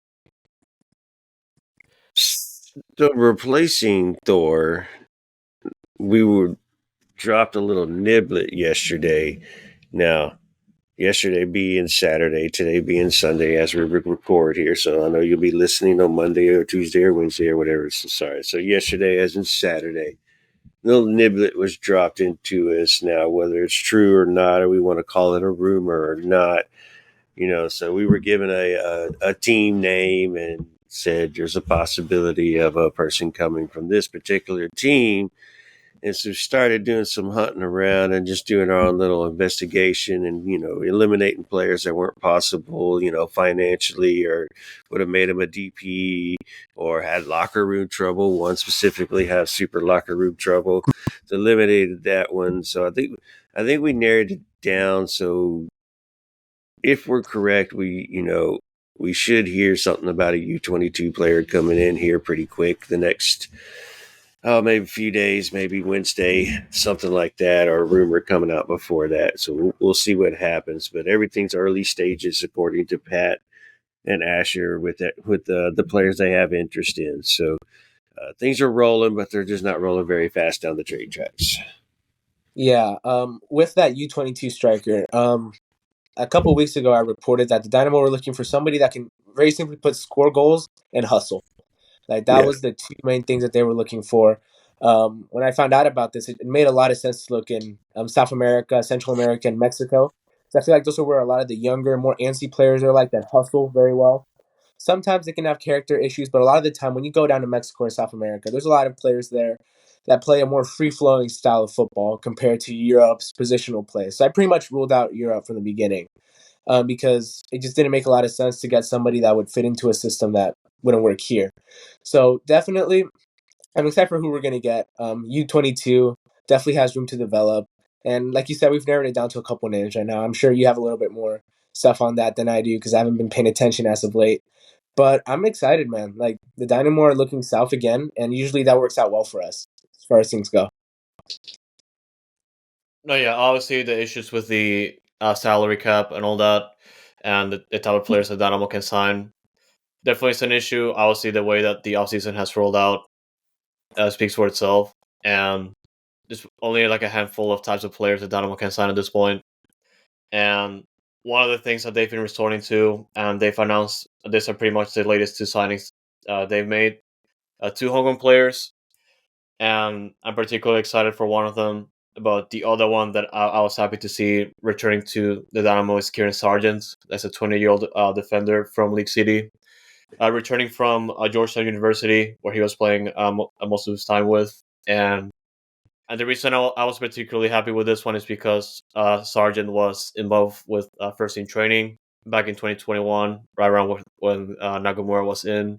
So replacing Thor, we were dropped a little niblet yesterday. Now, yesterday being Saturday, today being Sunday as we record here. So I know you'll be listening on Monday or Tuesday or Wednesday or whatever. So sorry. So yesterday as in Saturday, little niblet was dropped into us. Now, whether it's true or not, or we want to call it a rumor or not, so we were given a team name and said there's a possibility of a person coming from this particular team. And so we started doing some hunting around and just doing our own little investigation and, eliminating players that weren't possible, financially, or would have made them a DP or had locker room trouble. One specifically had super locker room trouble. So eliminated that one. So I think we narrowed it down. So if we're correct, we should hear something about a U22 player coming in here pretty quick the next maybe a few days, maybe Wednesday, something like that, or a rumor coming out before that. So we'll see what happens. But everything's early stages, according to Pat and Asher, with the players they have interest in. So things are rolling, but they're just not rolling very fast down the trade tracks. Yeah, with that U22 striker, a couple weeks ago, I reported that the Dynamo were looking for somebody that can very simply put score goals and hustle. Like, that was the two main things that they were looking for. When I found out about this, it made a lot of sense to look in South America, Central America, and Mexico. So I feel like those are where a lot of the younger, more antsy players are, like, that hustle very well. Sometimes they can have character issues, but a lot of the time when you go down to Mexico or South America, there's a lot of players there that play a more free-flowing style of football compared to Europe's positional play. So I pretty much ruled out Europe from the beginning. Because it just didn't make a lot of sense to get somebody that would fit into a system that wouldn't work here. So definitely, I'm excited for who we're going to get. U22 definitely has room to develop. And like you said, we've narrowed it down to a couple names right now. I'm sure you have a little bit more stuff on that than I do because I haven't been paying attention as of late. But I'm excited, man. Like, the Dynamo are looking south again, and usually that works out well for us as far as things go. No, yeah, obviously the issues with the salary cap and all that, and the type of players that Dynamo can sign, definitely is an issue. Obviously, the way that the offseason has rolled out speaks for itself, and there's only like a handful of types of players that Dynamo can sign at this point. And one of the things that they've been resorting to, and they've announced these are pretty much the latest two signings they've made, two homegrown players, and I'm particularly excited for one of them. But the other one that I was happy to see returning to the Dynamo is Kieran Sargent. That's a 20-year-old defender from League City, returning from Georgetown University, where he was playing most of his time with. And the reason I was particularly happy with this one is because Sargent was involved with first team training back in 2021, right around when Nagamura was in.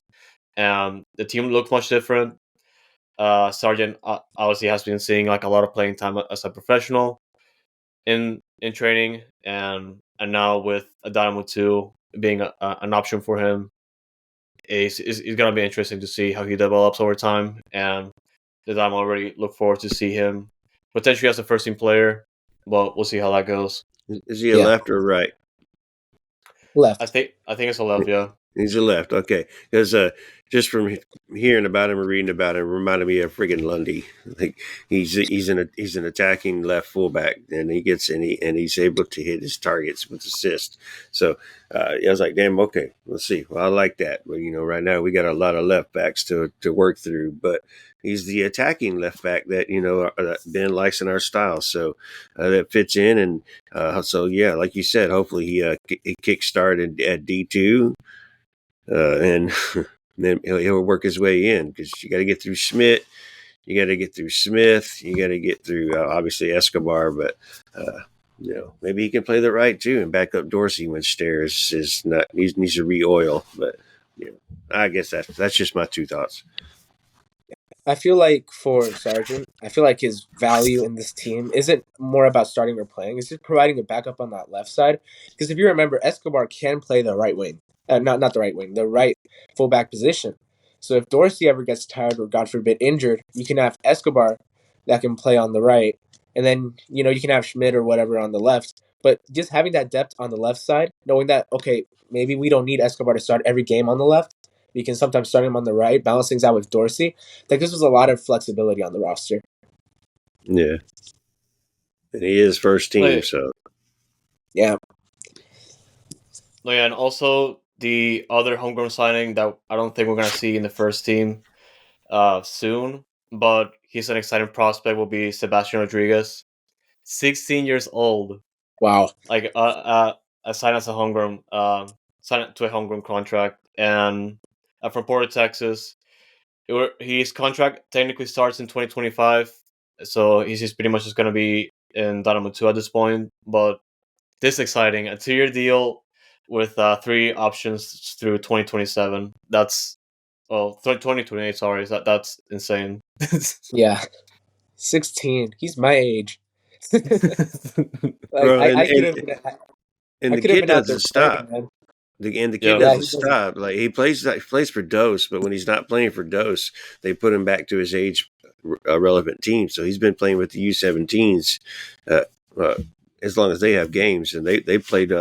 And the team looked much different. Sargent obviously has been seeing like a lot of playing time as a professional in training, and now with a Dynamo 2 being an option for him, it's going to be interesting to see how he develops over time. And the Dynamo already look forward to see him potentially as a first team player. Well, we'll see how that goes. Is he a left or right? Left. I think it's a left, yeah. He's a left, okay. Because just from hearing about him or reading about him, reminded me of friggin' Lundy. Like he's an attacking left fullback, and he's able to hit his targets with assists. So I was like, damn, okay, let's see. Well, I like that. But right now we got a lot of left backs to work through, but he's the attacking left back that that Ben likes in our style. So that fits in, and so yeah, like you said, hopefully he kickstarted at D2. And then he'll work his way in, because you got to get through Schmidt, you got to get through Smith, you got to get through obviously Escobar, but maybe he can play the right too and back up Dorsey when Stairs needs to re-oil. But I guess that's just my two thoughts. I feel like for Sargent, I feel like his value in this team isn't more about starting or playing. It's just providing a backup on that left side. Because if you remember, Escobar can play the right wing. Not the right wing, the right fullback position. So if Dorsey ever gets tired or, God forbid, injured, you can have Escobar that can play on the right. And then, you can have Schmidt or whatever on the left. But just having that depth on the left side, knowing that, okay, maybe we don't need Escobar to start every game on the left. We can sometimes start him on the right, balance things out with Dorsey. Like, this was a lot of flexibility on the roster. Yeah. And he is first team, so. Yeah. No, yeah, and also the other homegrown signing that I don't think we're going to see in the first team soon, but he's an exciting prospect, will be Sebastian Rodriguez. 16 years old. Wow. Like, signed as a homegrown, signed to a homegrown contract, and from Porter, Texas. His contract technically starts in 2025, so he's just pretty much just going to be in Dynamo 2 at this point. But this is exciting. A 2-year deal with 3 options through 2027. That's 2028. Sorry, that's insane. Yeah, 16. He's my age. Bro, I could have been. and the could have kid been out there doesn't playing, stop. man. The kid Yeah. doesn't stop. Like he plays for Dose, but when he's not playing for Dose, they put him back to his age relevant team. So he's been playing with the U17s as long as they have games, and they played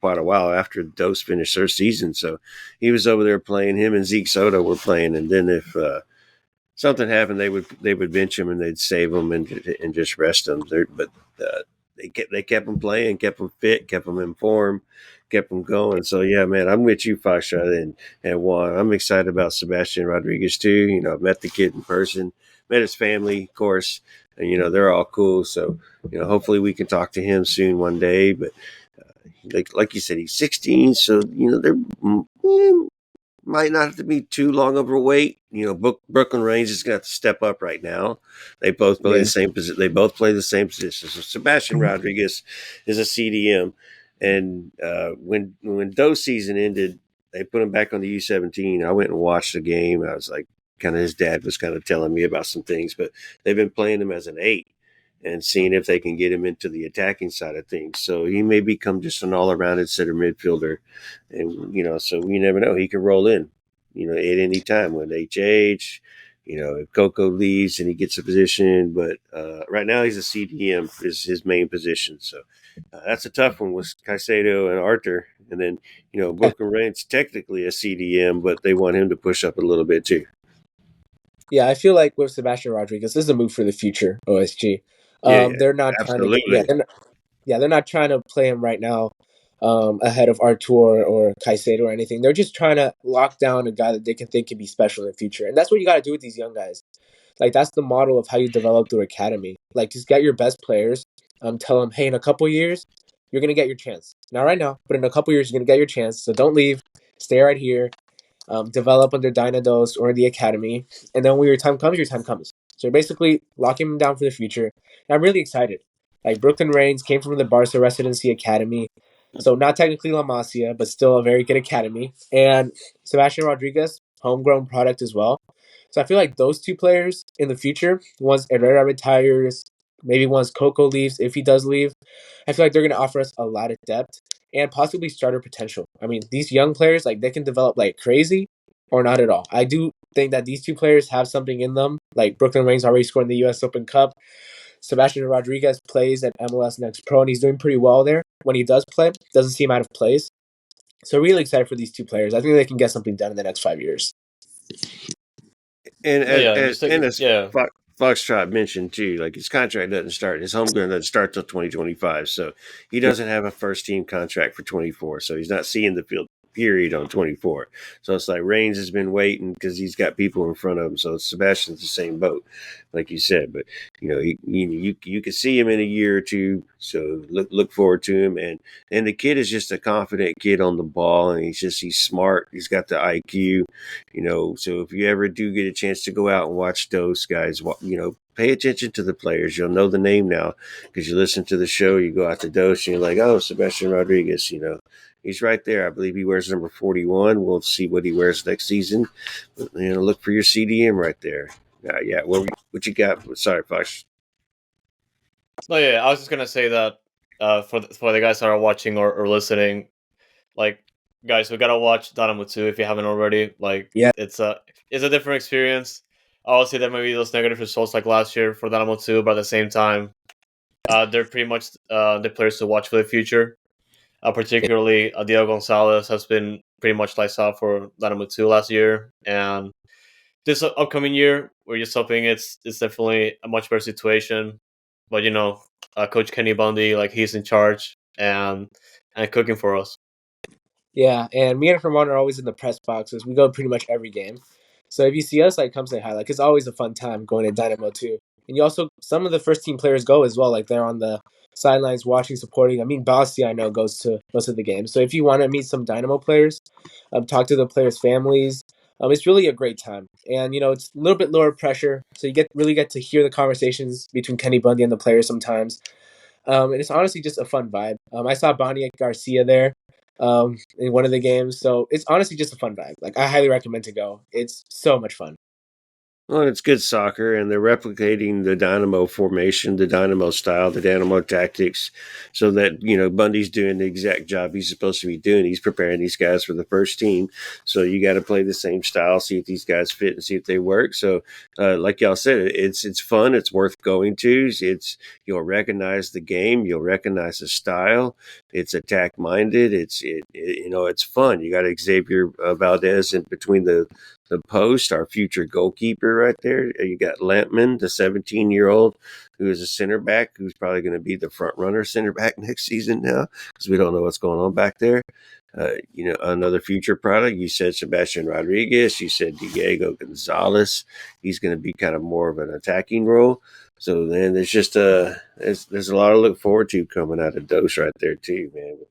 quite a while after Dose finished their season. So he was over there playing. Him and Zeke Soto were playing, and then if something happened, they would bench him and they'd save him and just rest him. But they kept him playing, kept him fit, kept him informed, kept him going. So yeah, man, I'm with you, Foxtrot and Juan. I'm excited about Sebastian Rodriguez too. I've met the kid in person, met his family, of course, and they're all cool. So hopefully we can talk to him soon one day. But like you said, he's 16, so they're might not have to be too long overweight. Brooklyn Range is going to have to step up right now. They both play the same position. They both play the same position. So Sebastian Rodriguez is a CDM, and when Doe's season ended, they put him back on the U17. I went and watched the game. I was like, kind of his dad was kind of telling me about some things, but they've been playing him as an 8 and seeing if they can get him into the attacking side of things. So he may become just an all-around center midfielder. And, so we never know. He can roll in, at any time when HH, if Coco leaves and he gets a position. But right now he's a CDM is his main position. So that's a tough one with Caicedo and Arthur. And then, Brooklyn Rent's technically a CDM, but they want him to push up a little bit too. Yeah, I feel like with Sebastian Rodriguez, this is a move for the future, OSG. They're not absolutely. they're not trying to play him right now ahead of Artur or Caicedo or anything. They're just trying to lock down a guy that they can think can be special in the future. And that's what you got to do with these young guys. Like, that's the model of how you develop through academy. Like, just get your best players. Tell them, hey, in a couple years, you're going to get your chance. Not right now, but in a couple years, you're going to get your chance. So don't leave. Stay right here. Develop under Dynados or the academy. And then when your time comes, your time comes. So you're basically locking them down for the future. And I'm really excited. Like, Brooklyn Reigns came from the Barca Residency Academy. So not technically La Masia, but still a very good academy. And Sebastian Rodriguez, homegrown product as well. So I feel like those two players in the future, once Herrera retires, maybe once Coco leaves, if he does leave, I feel like they're going to offer us a lot of depth and possibly starter potential. I mean, these young players, like, they can develop like crazy or not at all. I do think that these two players have something in them. Like, Brooklyn Reigns already scored in the U.S. Open Cup. Sebastian Rodriguez plays at MLS Next Pro, and he's doing pretty well there. When he does play, doesn't seem out of place. So really excited for these two players. I think they can get something done in the next 5 years. And No, as, yeah, as just like and as yeah. Foxtrot mentioned too, like his contract doesn't start, his home ground doesn't start till 2025, so he doesn't have a first team contract for 24, so he's not seeing the field period on 24. So it's like Reigns has been waiting because he's got people in front of him. So Sebastian's the same boat, like you said. But you can see him in a year or two. So look forward to him. And the kid is just a confident kid on the ball, and he's smart. He's got the IQ. So if you ever do get a chance to go out and watch those guys, pay attention to the players. You'll know the name now because you listen to the show. You go out to Dose and you're like, oh, Sebastian Rodriguez. He's right there. I believe he wears number 41. We'll see what he wears next season. Look for your CDM right there. Yeah. What you got? Sorry, Fox. No, yeah. I was just gonna say that for the guys that are watching or listening, like guys, we gotta watch Dynamo 2 if you haven't already. Like Yeah. it's a different experience. Obviously, there may be those negative results like last year for Dynamo 2, but at the same time, they're pretty much the players to watch for the future. Particularly, Diego Gonzalez has been pretty much lights out for Dynamo 2 last year, and this upcoming year, we're just hoping it's definitely a much better situation. But Coach Kenny Bundy, like he's in charge and cooking for us. Yeah, and me and Herman are always in the press boxes. We go pretty much every game. So if you see us, like, come say hi. Like, it's always a fun time going to Dynamo too. And you also, some of the first team players go as well. Like, they're on the sidelines watching, supporting. I mean, Bossy, I know, goes to most of the games. So if you want to meet some Dynamo players, talk to the players' families, it's really a great time. And, it's a little bit lower pressure. So you really get to hear the conversations between Kenny Bundy and the players sometimes. And it's honestly just a fun vibe. I saw Bonnie Garcia there in one of the games, so it's honestly just a fun vibe. Like, I highly recommend to go. It's so much fun. Well, it's good soccer, and they're replicating the Dynamo formation, the Dynamo style, the Dynamo tactics, so that Bundy's doing the exact job he's supposed to be doing. He's preparing these guys for the first team, so you got to play the same style, see if these guys fit, and see if they work. So, like y'all said, it's fun. It's worth going to. You'll recognize the game, you'll recognize the style. It's attack minded. It's fun. You got Xavier Valdez in between the post, our future goalkeeper right there. You got Lampman, the 17-year-old, who is a center back, who's probably going to be the front runner center back next season now, because we don't know what's going on back there. Another future product. You said Sebastian Rodriguez. You said Diego Gonzalez. He's going to be kind of more of an attacking role. So then there's just there's a lot to look forward to coming out of Dose right there too, man, with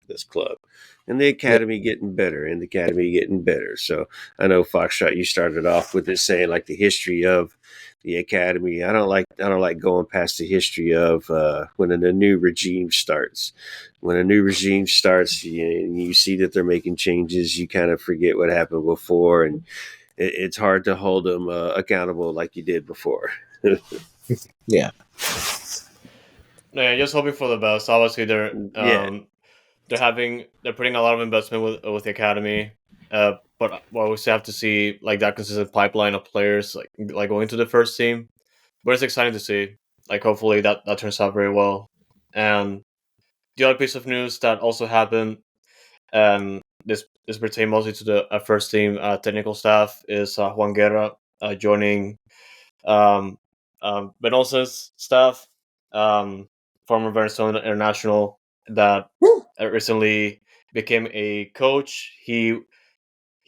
this club. And the academy getting better, So I know Foxtrot, you started off with this saying like the history of the academy. I don't like going past the history of when a new regime starts. When a new regime starts, you see that they're making changes. You kind of forget what happened before, and it's hard to hold them accountable like you did before. Yeah. No, yeah, just hoping for the best. Obviously, they're putting a lot of investment with the academy, but we still have to see like that consistent pipeline of players like going to the first team. But it's exciting to see. Like hopefully that turns out very well. And the other piece of news that also happened, and this pertains mostly to the first team technical staff, is Juan Guerra joining Mendoza's staff, former Venezuelan international that recently became a coach. He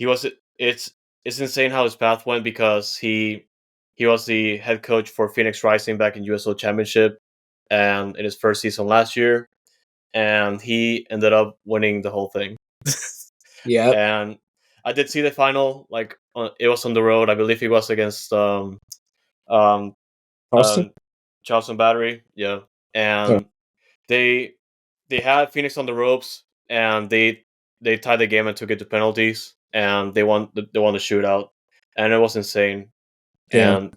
was it's insane how his path went because he was the head coach for Phoenix Rising back in USL Championship and in his first season last year, and he ended up winning the whole thing. Yeah. And I did see the final. Like it was on the road. I believe he was against um Charleston? Charleston Battery. Yeah, and they had Phoenix on the ropes, and they tied the game and took it to penalties, and they won the shootout, and it was insane. Yeah.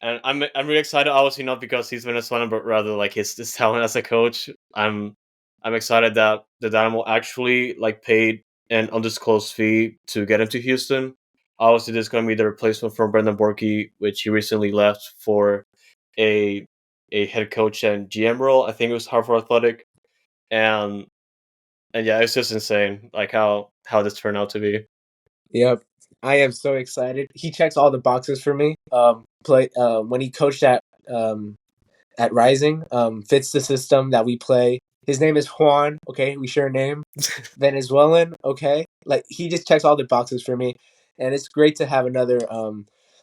And I'm really excited. Obviously not because he's Venezuelan, but rather like his talent as a coach. I'm excited that the Dynamo actually like paid an undisclosed fee to get him to Houston. Obviously, this is going to be the replacement for Brendan Borky, which he recently left for a head coach and GM role. I think it was Harvard Athletic, and And yeah, it's just insane, like how this turned out to be. Yep. I am so excited. He checks all the boxes for me. Play when he coached at Rising, fits the system that we play. His name is Juan. Okay, we share a name. Venezuelan. Okay, like he just checks all the boxes for me, and it's great to have another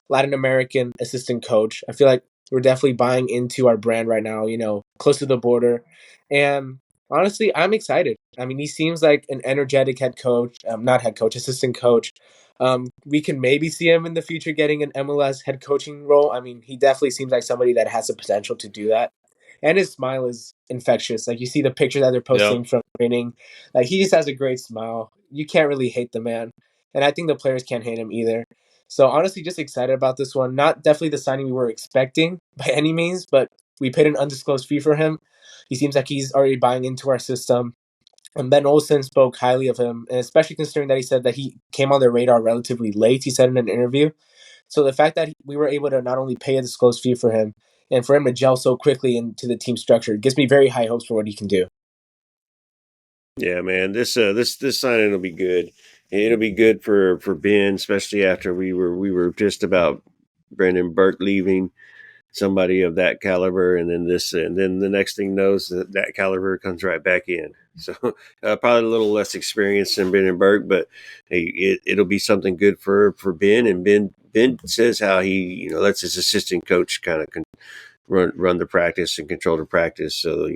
Latin American assistant coach. I feel like we're definitely buying into our brand right now. You know, close to the border, and honestly, I'm excited. I mean, he seems like an energetic head coach. Not head coach, assistant coach. We can maybe see him in the future getting an MLS head coaching role. I mean, he definitely seems like somebody that has the potential to do that. And his smile is infectious. Like you see the picture that they're Yeah. posting from training. Like he just has a great smile. You can't really hate the man. And I think the players can't hate him either. So honestly, just excited about this one. Not definitely the signing we were expecting by any means, but we paid an undisclosed fee for him. He seems like he's already buying into our system. And Ben Olsen spoke highly of him, and especially considering that he said that he came on their radar relatively late, he said in an interview. So the fact that we were able to not only pay a disclosed fee for him, and for him to gel so quickly into the team structure gives me very high hopes for what he can do. Yeah, man, this signing will be good. And it'll be good for Ben, especially after we were just about Brendan Burke leaving, somebody of that caliber, and then the next thing knows that caliber comes right back in. So probably a little less experience than Brendan Burke, but hey, it'll be something good for Ben. And Ben says how he lets his assistant coach kind of run the practice and control the practice. So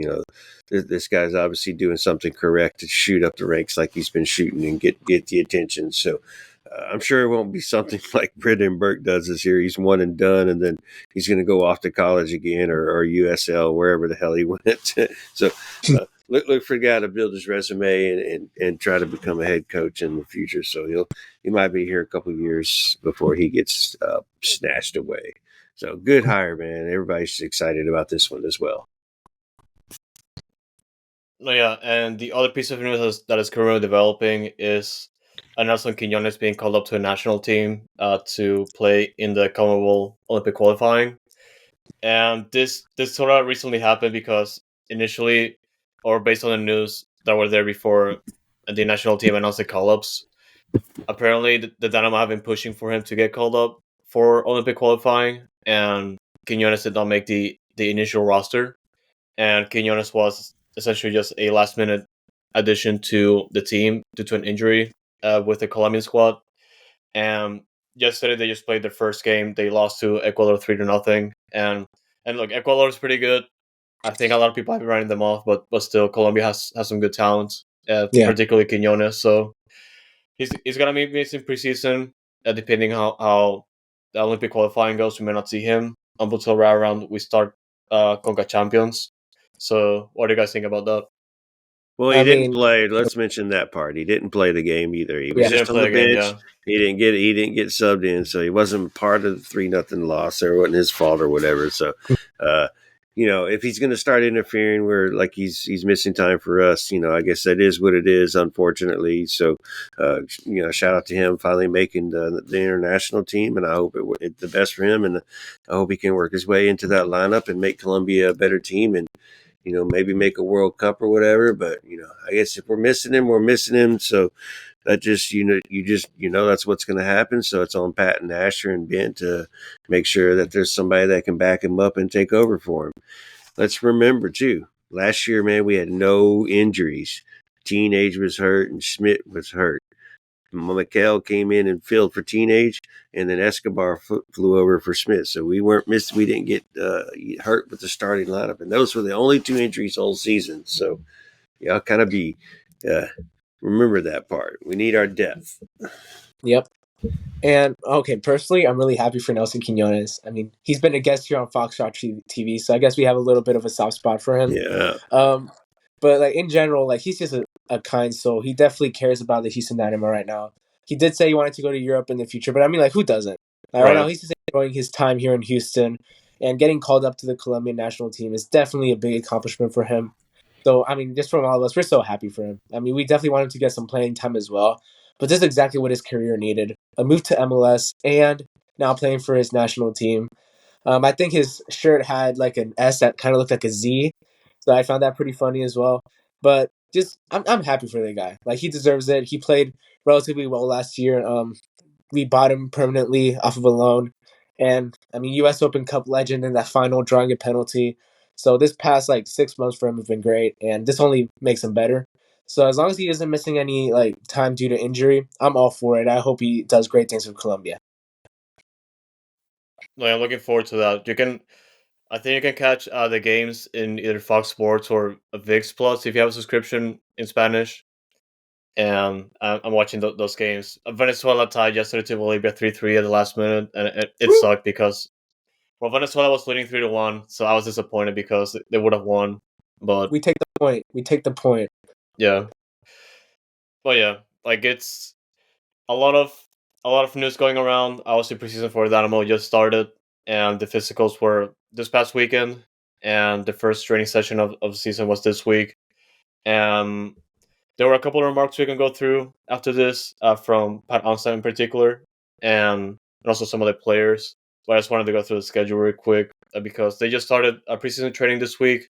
this guy's obviously doing something correct to shoot up the ranks like he's been shooting and get the attention. So I'm sure it won't be something like Brendan Burke does this year. He's one and done, and then he's going to go off to college again or USL, wherever the hell he went. So look for the guy to build his resume and try to become a head coach in the future. So he might be here a couple of years before he gets snatched away. So good hire, man. Everybody's excited about this one as well. No, yeah, and the other piece of news that is currently developing is Nelson Quinones being called up to a national team to play in the Commonwealth Olympic qualifying. And this sort of recently happened because initially, or based on the news that were there before the national team announced the call-ups, apparently the Dynamo have been pushing for him to get called up for Olympic qualifying, and Quinones did not make the initial roster. And Quinones was essentially just a last-minute addition to the team due to an injury with the Colombian squad. And yesterday they just played their first game. They lost to Ecuador 3-0. And look, Ecuador is pretty good. I think a lot of people have been writing them off, but still, Colombia has some good talent, particularly Quinones. So he's gonna be missing preseason, depending how the Olympic qualifying goes. We may not see him until right around we start Conca Champions. So what do you guys think about that? Well, he didn't play. Let's mention that part. He didn't play the game either. He was just on the bench. Yeah. He didn't get subbed in, so he wasn't part of the 3-0 loss. Or it wasn't his fault or whatever. So, if he's going to start interfering where like he's missing time for us, I guess that is what it is, unfortunately. So, shout out to him finally making the international team, and I hope it's the best for him, and I hope he can work his way into that lineup and make Colombia a better team and maybe make a World Cup or whatever. But, I guess if we're missing him, we're missing him. So that just, that's what's going to happen. So it's on Pat and Asher and Ben to make sure that there's somebody that can back him up and take over for him. Let's remember, too, last year, man, we had no injuries. Teenage was hurt and Schmidt was hurt. Mikel came in and filled for Teenage, and then Escobar flew over for Smith. So we weren't missed. We didn't get hurt with the starting lineup, and those were the only two injuries all season. So I'll kind of be remember that part. We need our depth. Yep. And okay, personally, I'm really happy for Nelson Quinones. I mean, he's been a guest here on Foxtrot TV, so I guess we have a little bit of a soft spot for him. Yeah. But like in general, like he's just a kind soul. He definitely cares about the Houston Dynamo right now. He did say he wanted to go to Europe in the future, but I mean, like, who doesn't? Right now, he's just enjoying his time here in Houston, and getting called up to the Colombian national team is definitely a big accomplishment for him. So, I mean, just from all of us, we're so happy for him. I mean, we definitely want him to get some playing time as well. But this is exactly what his career needed. A move to MLS and now playing for his national team. I think his shirt had like an S that kind of looked like a Z. So I found that pretty funny as well. But I'm happy for the guy. Like, he deserves it. He played relatively well last year. We bought him permanently off of a loan, and I mean, U.S. Open Cup legend in that final, drawing a penalty. So this past 6 months for him have been great, and this only makes him better. So as long as he isn't missing any time due to injury, I'm all for it. I hope he does great things with Colombia. No, I'm looking forward to that. I think you can catch the games in either Fox Sports or VIX Plus if you have a subscription in Spanish. And I'm watching those games. Venezuela tied yesterday to Bolivia 3-3 at the last minute, and it sucked because Venezuela was leading 3-1, so I was disappointed because they would have won. But We take the point. We take the point. yeah, but yeah, it's a lot of news going around. Obviously, preseason for Dynamo just started, and the physicals were this past weekend, and the first training session of the season was this week. And there were a couple of remarks we can go through after this from Pat Onstad in particular, and also some of the players. But I just wanted to go through the schedule real quick because they just started preseason training this week.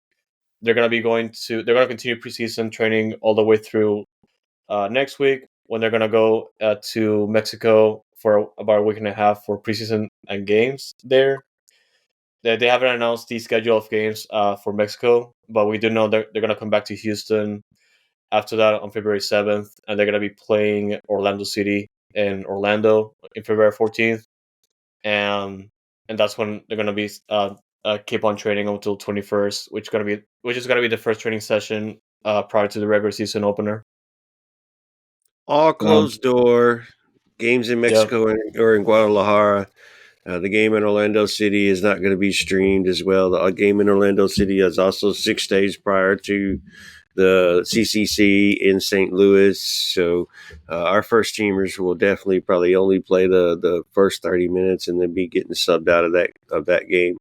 They're gonna continue preseason training all the way through next week when they're gonna go to Mexico for about a week and a half for preseason and games there. They haven't announced the schedule of games for Mexico, but we do know they're gonna come back to Houston after that on February 7th, and they're gonna be playing Orlando City in Orlando in February 14th, and that's when they're gonna be keep on training until 21st, which is gonna be the first training session prior to the regular season opener. All closed door. Games in Yep. Mexico or in Guadalajara. The game in Orlando City is not going to be streamed as well. The game in Orlando City is also 6 days prior to the CCC in St. Louis. So our first teamers will definitely probably only play the first 30 minutes and then be getting subbed out of that game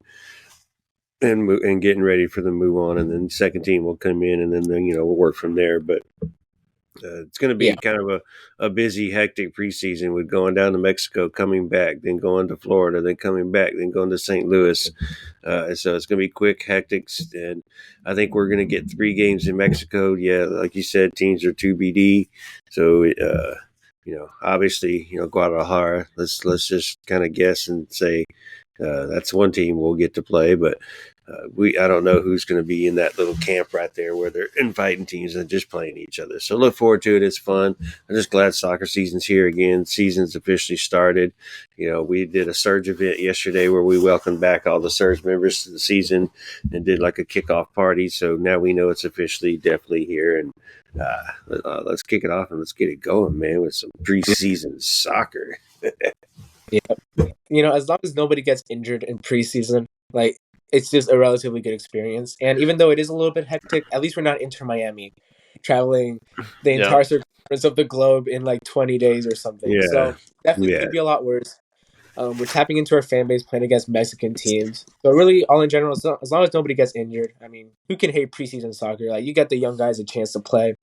and getting ready for the move on. And then second team will come in and then we'll work from there. But it's going to be kind of a busy, hectic preseason with going down to Mexico, coming back, then going to Florida, then coming back, then going to St. Louis. So it's going to be quick, hectic, and I think we're going to get 3 games in Mexico. Yeah, like you said, teams are 2BD. So, obviously, Guadalajara, let's just kind of guess and say that's one team we'll get to play, but I don't know who's going to be in that little camp right there where they're inviting teams and just playing each other. So look forward to it. It's fun. I'm just glad soccer season's here again. Season's officially started. We did a Surge event yesterday where we welcomed back all the Surge members to the season and did like a kickoff party. So now we know it's officially definitely here. And let's kick it off and let's get it going, man, with some preseason soccer. Yeah. As long as nobody gets injured in preseason, it's just a relatively good experience. And even though it is a little bit hectic, at least we're not Inter Miami, traveling the entire circumference of the globe in 20 days or something. Yeah. So definitely could be a lot worse. We're tapping into our fan base playing against Mexican teams. So really, all in general, as long as nobody gets injured, I mean, who can hate preseason soccer? You get the young guys a chance to play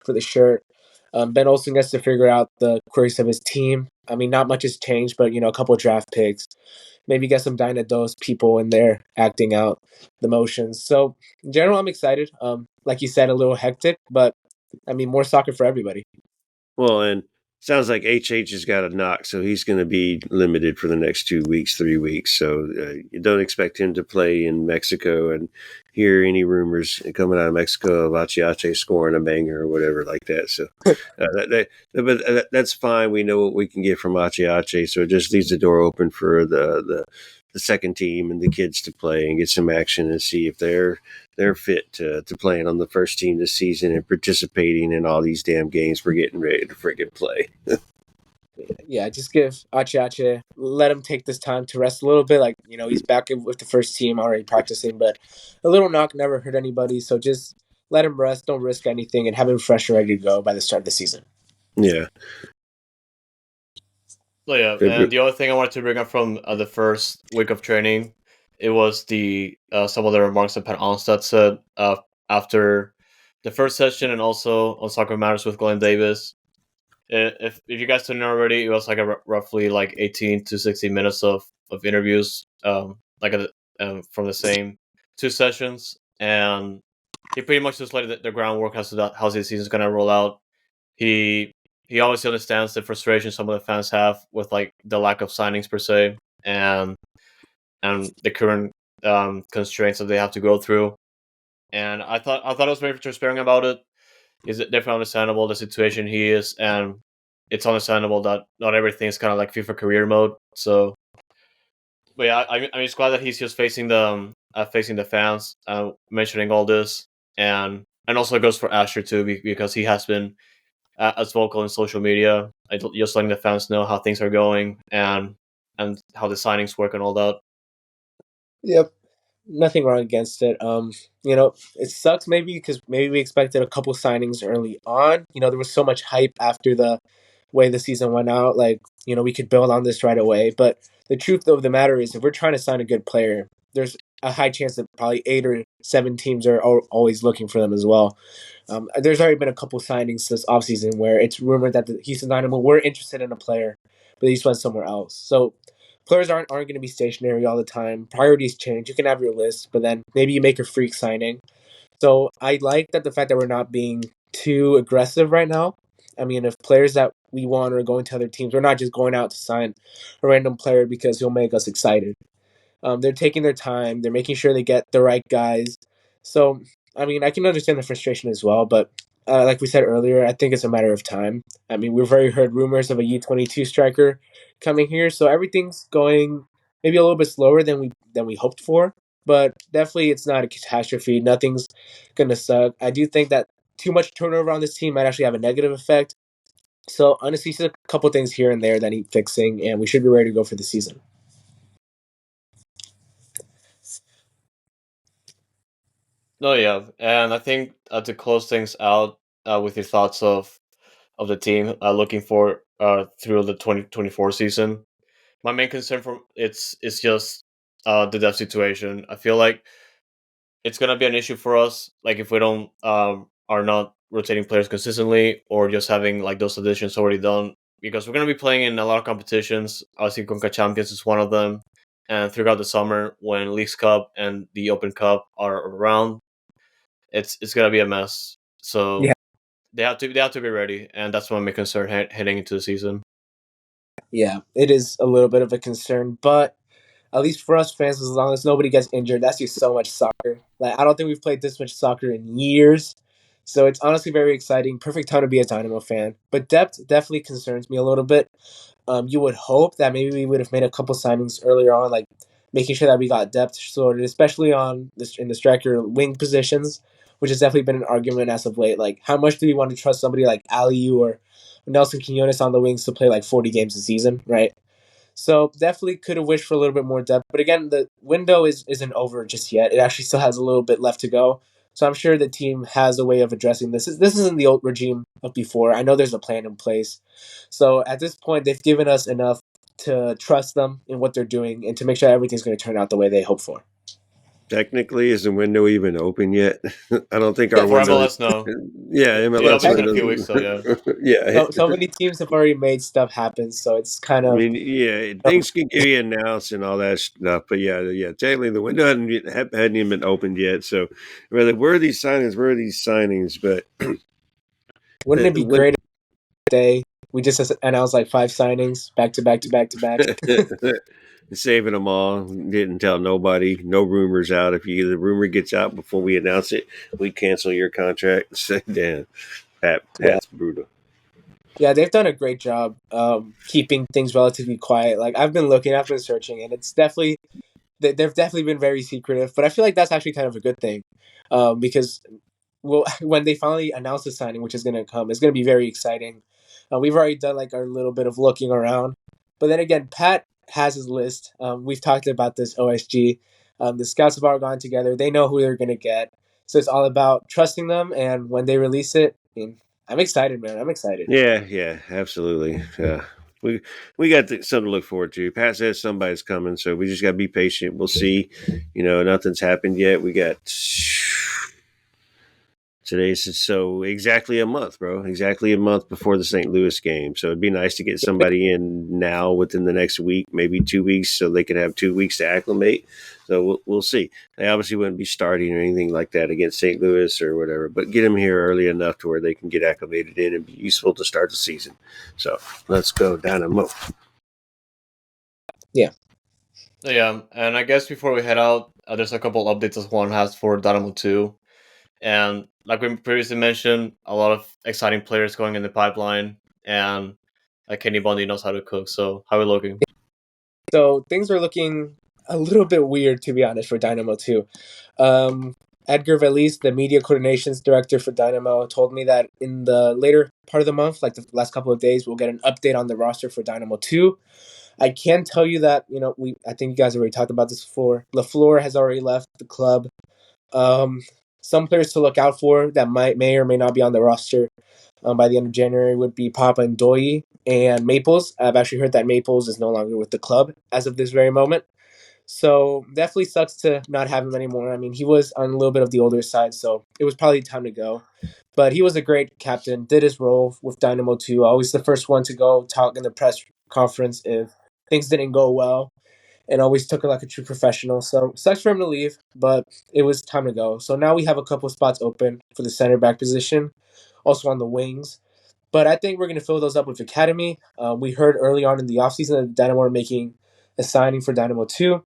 for the shirt. Ben Olsen gets to figure out the quirks of his team. I mean, not much has changed, but a couple draft picks. Maybe get some Dynados people in there acting out the motions. So in general, I'm excited. Like you said, a little hectic, but I mean, more soccer for everybody. Well, and sounds like HH has got a knock, so he's going to be limited for the next 2 weeks, 3 weeks. So you don't expect him to play in Mexico and hear any rumors coming out of Mexico of Achiache scoring a banger or whatever like that. So but that's fine. We know what we can get from Achiache, so it just leaves the door open for the second team and the kids to play and get some action and see if they're fit to playing on the first team this season and participating in all these damn games we're getting ready to friggin' play. Yeah, just give Achiache, let him take this time to rest a little bit. He's back with the first team already practicing, but a little knock never hurt anybody. So just let him rest, don't risk anything, and have him fresh and ready to go by the start of the season. Yeah. So yeah, and the other thing I wanted to bring up from the first week of training, it was the some of the remarks that Pat Onstad said after the first session and also on Soccer Matters with Glenn Davis. If you guys didn't know already, it was roughly 18 to 60 minutes of interviews, from the same 2 sessions, and he pretty much just laid the groundwork as to how the season's gonna roll out. He obviously understands the frustration some of the fans have with like the lack of signings per se, and the current constraints that they have to go through. And I thought it was very transparent about it. Is it definitely understandable the situation he is, and it's understandable that not everything is kind of like FIFA career mode. So, but yeah, I'm just glad that he's just facing the fans, mentioning all this, and also it goes for Asher too, because he has been as vocal in social media, just letting the fans know how things are going and how the signings work and all that. Yep. Nothing wrong against it. It sucks maybe because maybe we expected a couple signings early on. There was so much hype after the way the season went out. Like, we could build on this right away. But the truth of the matter is, if we're trying to sign a good player, there's a high chance that probably 8 or 7 teams are always looking for them as well. There's already been a couple signings this offseason where it's rumored that the Houston Dynamo were interested in a player, but they just went somewhere else. So players aren't going to be stationary all the time. Priorities change. You can have your list, but then maybe you make a freak signing. So I like that the fact that we're not being too aggressive right now. I mean, if players that we want are going to other teams, we're not just going out to sign a random player because he'll make us excited. They're taking their time. They're making sure they get the right guys. So, I mean, I can understand the frustration as well, but like we said earlier, I think it's a matter of time. I mean, we've already heard rumors of a U22 striker coming here, so everything's going maybe a little bit slower than we hoped for, but definitely it's not a catastrophe. Nothing's gonna suck. I do think that too much turnover on this team might actually have a negative effect. So honestly, just a couple things here and there that need fixing, and we should be ready to go for the season. No, yeah, and I think to close things out with your thoughts of the team looking for through the 2024 season, my main concern for it's just the depth situation. I feel like it's gonna be an issue for us, like if we don't are not rotating players consistently or just having like those additions already done, because we're gonna be playing in a lot of competitions. Obviously, Conca Champions is one of them, and throughout the summer when Leagues Cup and the Open Cup are around, it's gonna be a mess. So Yeah. they have to be ready, and that's my main concern heading into the season. Yeah, it is a little bit of a concern, but at least for us fans, as long as nobody gets injured, that's just so much soccer. Like, I don't think we've played this much soccer in years. So it's honestly very exciting. Perfect time to be a Dynamo fan. But depth definitely concerns me a little bit. You would hope that maybe we would have made a couple signings earlier on, like making sure that we got depth sorted, especially on this in the striker wing positions, which has definitely been an argument as of late. Like, how much do we want to trust somebody like Aliu or Nelson Quinones on the wings to play like 40 games a season, right? So definitely could have wished for a little bit more depth. But again, the window isn't over just yet. It actually still has a little bit left to go. So I'm sure the team has a way of addressing this. This isn't the old regime of before. I know there's a plan in place. So at this point, they've given us enough to trust them in what they're doing and to make sure everything's going to turn out the way they hope for. Technically, is the window even open yet? I don't think our For window. MLS, no. Yeah, It MLS opens in a window. few weeks, so yeah. Yeah, So many teams have already made stuff happen. So it's kind I of mean, yeah, things can get announced and all that stuff, but yeah, technically the window hadn't even been opened yet. So, really, where are these signings? Where are these signings? But wouldn't it be when great if today we just announced like 5 signings back to back to back to back? saving them all, didn't tell nobody, no rumors out. If the rumor gets out before we announce it, we cancel your contract. So, damn, Yeah. Pat's brutal. Yeah, they've done a great job keeping things relatively quiet. Like I've been looking, I've been searching, and it's definitely they've definitely been very secretive. But I feel like that's actually kind of a good thing, because when they finally announce the signing, which is going to come, it's going to be very exciting. We've already done like our little bit of looking around, but then again, Pat has his list. We've talked about this OSG. The scouts have all gone together. They know who they're going to get, so it's all about trusting them. And when they release it, I mean, I'm excited, man. I'm excited. Yeah, absolutely. We got something to look forward to. Pat says somebody's coming, so we just got to be patient. We'll see. Nothing's happened yet. We got Today's so exactly a month, bro. Exactly a month before the St. Louis game. So it'd be nice to get somebody in now within the next week, maybe 2 weeks, so they could have 2 weeks to acclimate. So we'll see. They obviously wouldn't be starting or anything like that against St. Louis or whatever, but get them here early enough to where they can get acclimated in and be useful to start the season. So let's go Dynamo. Yeah. Yeah, and I guess before we head out, there's a couple updates that Juan has for Dynamo 2. And like we previously mentioned, a lot of exciting players going in the pipeline, and Kenny Bundy knows how to cook. So how are we looking? So things are looking a little bit weird, to be honest, for Dynamo 2. Edgar Velis, the media coordinations director for Dynamo, told me that in the later part of the month, like the last couple of days, we'll get an update on the roster for Dynamo 2. I can tell you that, I think you guys already talked about this before. LaFleur has already left the club. Some players to look out for that may or may not be on the roster by the end of January would be Papa and Doyi and Maples. I've actually heard that Maples is no longer with the club as of this very moment. So definitely sucks to not have him anymore. I mean, he was on a little bit of the older side, so it was probably time to go. But he was a great captain, did his role with Dynamo 2. Always the first one to go talk in the press conference if things didn't go well, and always took it like a true professional. So sucks for him to leave, but it was time to go. So now we have a couple spots open for the center back position, also on the wings. But I think we're going to fill those up with academy. We heard early on in the offseason that Dynamo are making a signing for Dynamo 2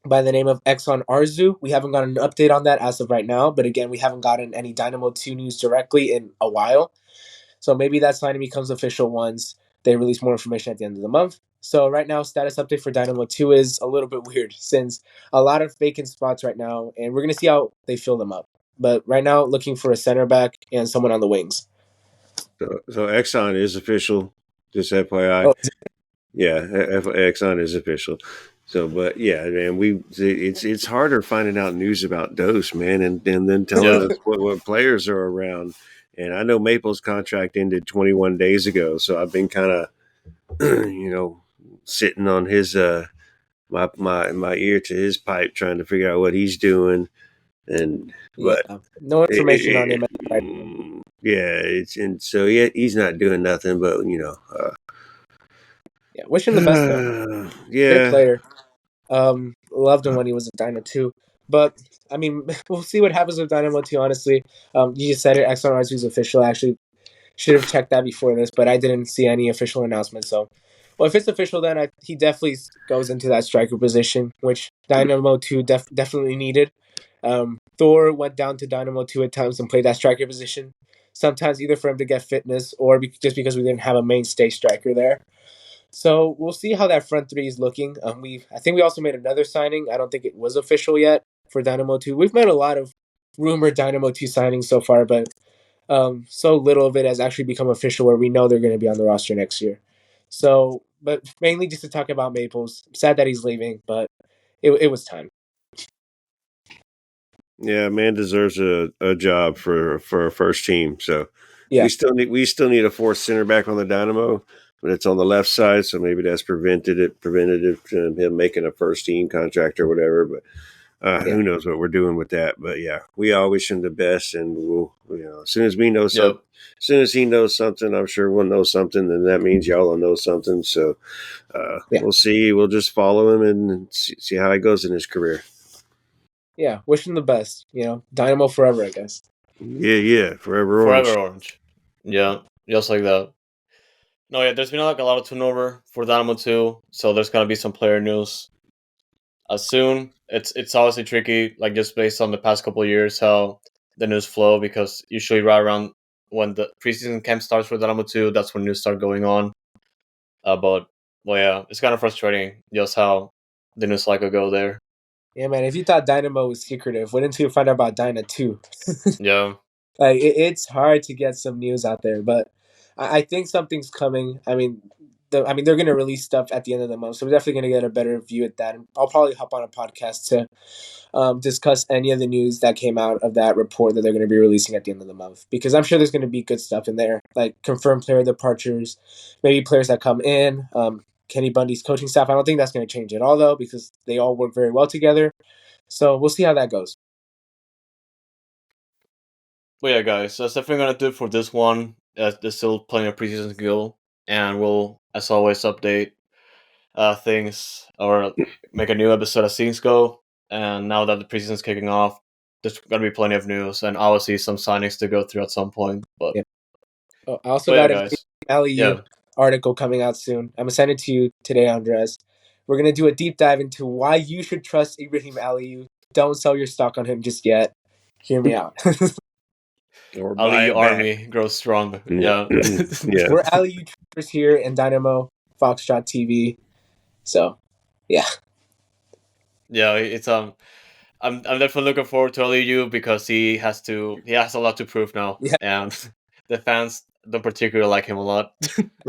by the name of Exxon Arzu. We haven't gotten an update on that as of right now, but again, we haven't gotten any Dynamo 2 news directly in a while. So maybe that signing becomes official once they release more information at the end of the month. So right now, status update for Dynamo 2 is a little bit weird since a lot of vacant spots right now, and we're going to see how they fill them up. But right now, looking for a center back and someone on the wings. So Exxon is official, just FYI. Oh, Yeah, Exxon is official. So, but yeah, man, it's harder finding out news about Dose, man, and then telling us what players are around. And I know Maple's contract ended 21 days ago, so I've been kind of, sitting on his my ear to his pipe, trying to figure out what he's doing. And but no information on him. Yeah, he's not doing nothing, but Yeah, wish him the best though. Yeah, Great player. Loved him when he was at Dynamo 2. But I mean, we'll see what happens with Dynamo 2. Honestly, you just said it. Exxon Arzu's official. I actually should have checked that before this, but I didn't see any official announcement. So, well, if it's official, then he definitely goes into that striker position, which Dynamo 2 definitely needed. Thor went down to Dynamo 2 at times and played that striker position. Sometimes either for him to get fitness or just because we didn't have a mainstay striker there. So we'll see how that front three is looking. I think we also made another signing. I don't think it was official yet for Dynamo 2. We've made a lot of rumored Dynamo 2 signings so far, but so little of it has actually become official where we know they're going to be on the roster next year. So, but mainly just to talk about Maples. Sad that he's leaving, but it was time. Yeah, man deserves a job for a first team. So yeah, we still need a fourth center back on the Dynamo, but it's on the left side, so maybe that's preventative to him making a first team contract or whatever. But who knows what we're doing with that? But yeah, we all wish him the best, and we'll as soon as we know something, as soon as he knows something, I'm sure we'll know something, and that means y'all will know something. So we'll see. We'll just follow him and see how he goes in his career. Yeah, wish him the best. Dynamo forever, I guess. Yeah, forever orange. Forever orange. Yeah, just like that. No, yeah, there's been like a lot of turnover for Dynamo 2, so there's gonna be some player news soon. It's obviously tricky, like just based on the past couple of years how the news flow, because usually right around when the preseason camp starts for Dynamo 2, that's when news start going on. But well, yeah, it's kind of frustrating just how the news cycle go there. Yeah, man. If you thought Dynamo was secretive, wait until you find out about Dyna 2. Yeah. Like it's hard to get some news out there, but I think something's coming. I mean, they're going to release stuff at the end of the month, so we're definitely going to get a better view at that. And I'll probably hop on a podcast to discuss any of the news that came out of that report that they're going to be releasing at the end of the month, because I'm sure there's going to be good stuff in there, like confirmed player departures, maybe players that come in. Kenny Bundy's coaching staff. I don't think that's going to change at all, though, because they all work very well together. So we'll see how that goes. But yeah, guys, that's definitely gonna do it for this one. There's still plenty of preseason to go, and we'll, as always, update things or make a new episode as things go. And now that the preseason's kicking off, there's gonna be plenty of news and obviously some signings to go through at some point. But Yep. Oh, I also but yeah, got an guys, LEU article coming out soon. I'm gonna send it to you today, Andres. We're gonna do a deep dive into why you should trust Ibrahim Aliyu. Don't sell your stock on him just yet. Hear me out. Or buy LEU it back. Army grows strong. Yeah. Yeah. We're Aliyu troopers here in Dynamo Foxtrot TV. So, yeah. Yeah, it's I'm definitely looking forward to LEU because he has a lot to prove now, Yeah. and the fans don't particularly like him a lot.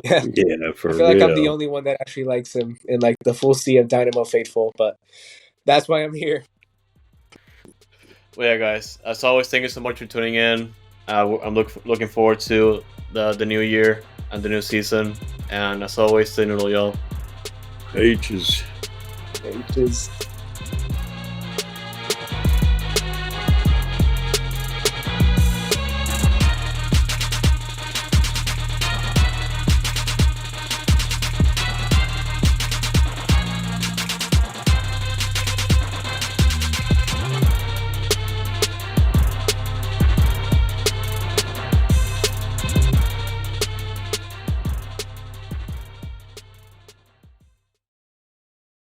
Yeah. Yeah, for I feel like I'm the real. only one that actually likes him in like the full sea of Dynamo faithful, but that's why I'm here. Well, yeah, guys, as always, thank you so much for tuning in. I'm looking forward to the new year and the new season. And as always, stay noodle, y'all. H's. It is